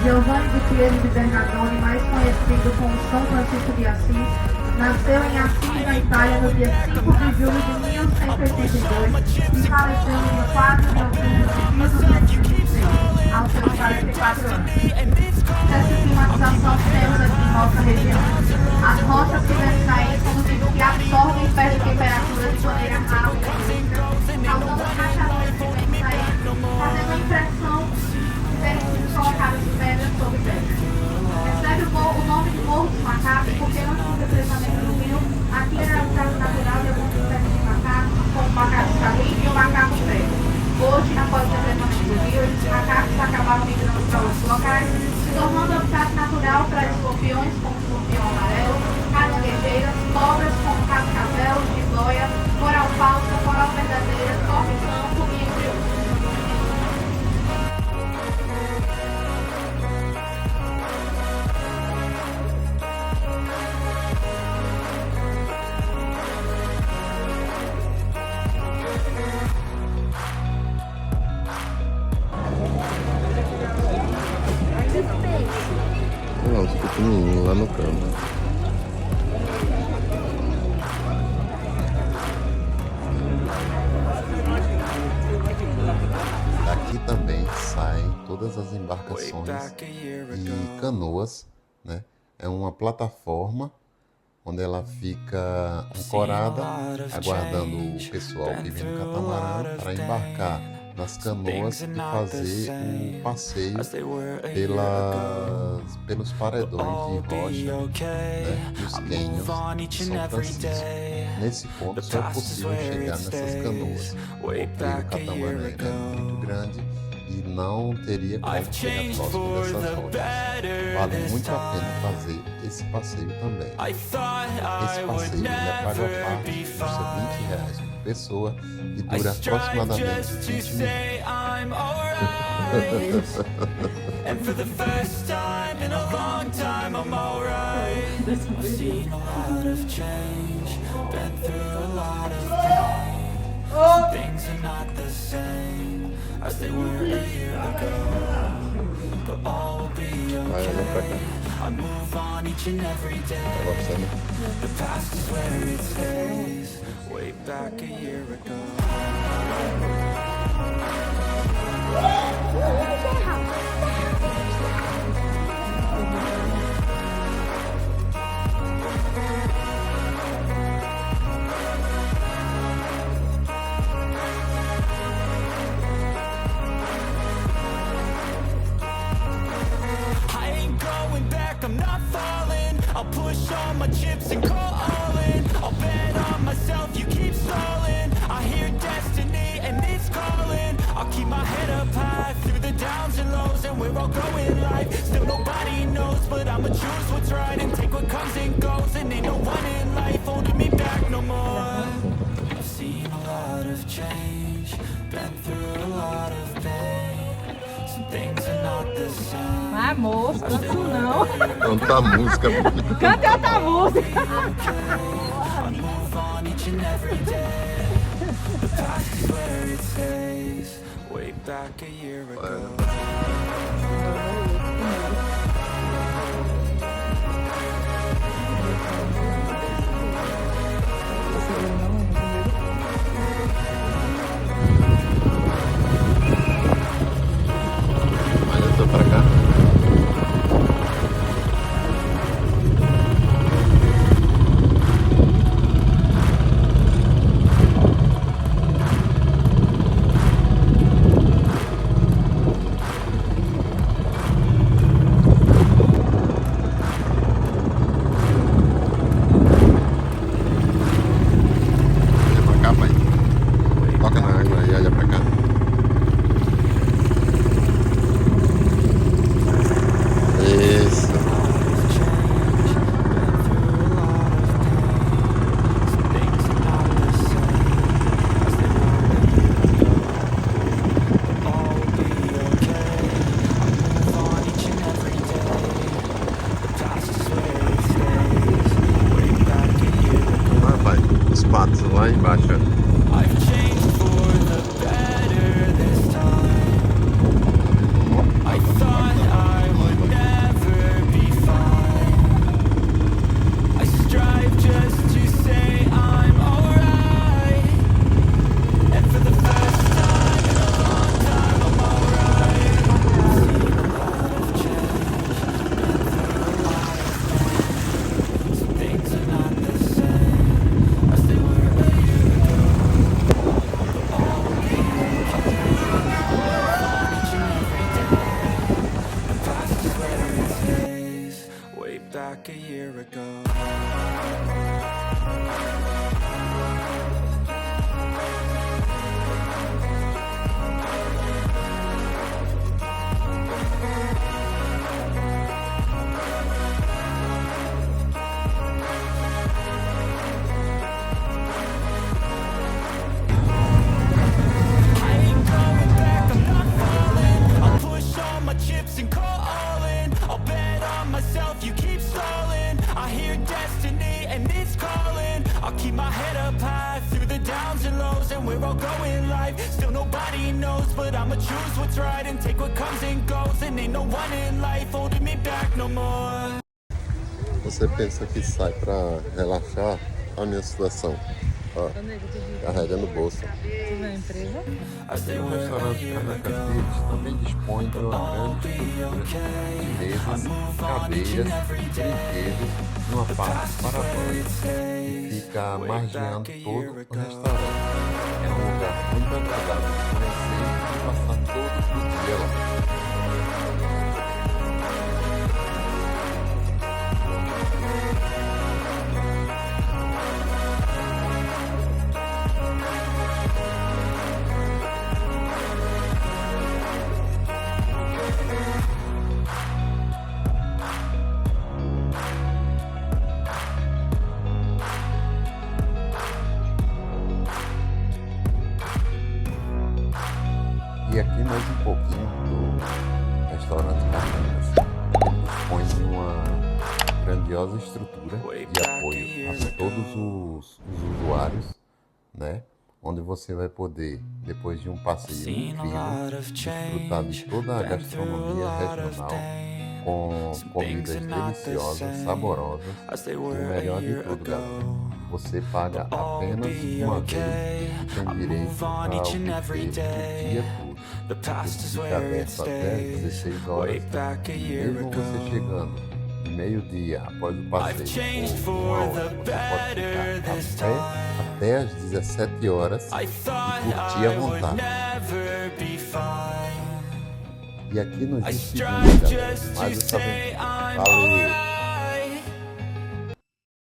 Giovanni de Piero de Bernardone, mais conhecido como São Francisco de Assis, nasceu em Assis, na Itália, no dia 5 de julho de 1182 e faleceu no dia 4 de outubro de 1226, aos seus 44 anos. Essa climatização que temos aqui em nossa região. As rochas que devem cair são do tipo que absorvem e perdem temperatura de maneira rápida, causando rachadores momentos aí, fazendo a impressão de terem sido colocadas pedras sobre pedras. Recebe o nome de Morro dos Macacos porque antes do represamento do rio, aqui era o habitat natural de algumas espécies de macacos, como o macaco salim e o macaco preto. Hoje, após o represamento do rio, esses macacos acabaram migrando para outros locais, se tornando habitat natural para escorpiões, como o escorpião amarelo, caranguejeiras, cobras como cascavel, jiboia, coral falsa, coral verdadeira, corpo-campo e entre outros. pequenininho lá no canto. Daqui também saem todas as embarcações e canoas, né? É uma plataforma onde ela fica ancorada, aguardando o pessoal que vem no catamarã para embarcar nas canoas e fazer o passeio pelos paredões de rocha, né, e os cânions de São Francisco. Nesse ponto só é possível chegar nessas canoas, porque o catamarã é muito grande e não teria como chegar próximo dessas rochas. Vale muito a pena fazer esse passeio também. Esse passeio ele é pago à parte, custa R$20 por pessoa e dura aproximadamente 20 minutos. And for the first time in a long time I'm alright. I've seen a lot of change, been through a lot of pain. Some things are not the same as they were a year ago, but all will be okay. I move on each and every day. The past is where it stays, way back a year ago. I'm not falling, I'll push all my chips and call all in. I'll bet on myself, you keep stalling. I hear destiny and it's calling. I'll keep my head up high through the downs and lows, and we're all going life. Still nobody knows, but I'ma choose what's right and take what comes and goes. And ain't no one in life holding me back no more. I've seen a lot of change, been through a lot of pain. Some things are not the same. Vai, moço, canta isso não. Canta a música. Canta outra música. I move on each and every day. The past is where it stays, way back a year ago. Mas eu tô pra cá. Lá embaixo. I've changed for the better this time. I thought I would never be fine. I strive just to say I'm alright. And for the first time in a long time I'm alright. Seen a lot of change, been through a lot of pain. Some things are not the same as they were. Back a year ago. Keep my head up high through the downs and lows, and we're all going life. Still nobody knows, but I'ma choose what's right and take what comes and goes. And ain't no one in life holding me back no more. você pensa que sai para relaxar, olha a minha situação. Ó, carrega no bolso. O restaurante Carnacatetes também dispõe de uma grande estrutura de mesas, cadeiras, brinquedos numa parte para banho que fica margeando todo o restaurante. É um lugar muito agradável de conhecer e passar todo o dia lá. E aqui mais um pouquinho do restaurante Carnancas. Ele dispõe de uma grandiosa estrutura de apoio a todos os usuários, né? Onde você vai poder, depois de um passeio incrível, desfrutar de toda a gastronomia regional, com comidas deliciosas, saborosas e o melhor de tudo, galera. Você paga apenas uma vez e tem direito ao buffet o dia todo. Ele fica aberto até às 16 horas, e mesmo você chegando de meio-dia após o passeio ou uma hora, você pode ficar até às 17 horas e curtir à vontade. E aqui nos despedimos, galera, mais essa aventura. Valeu!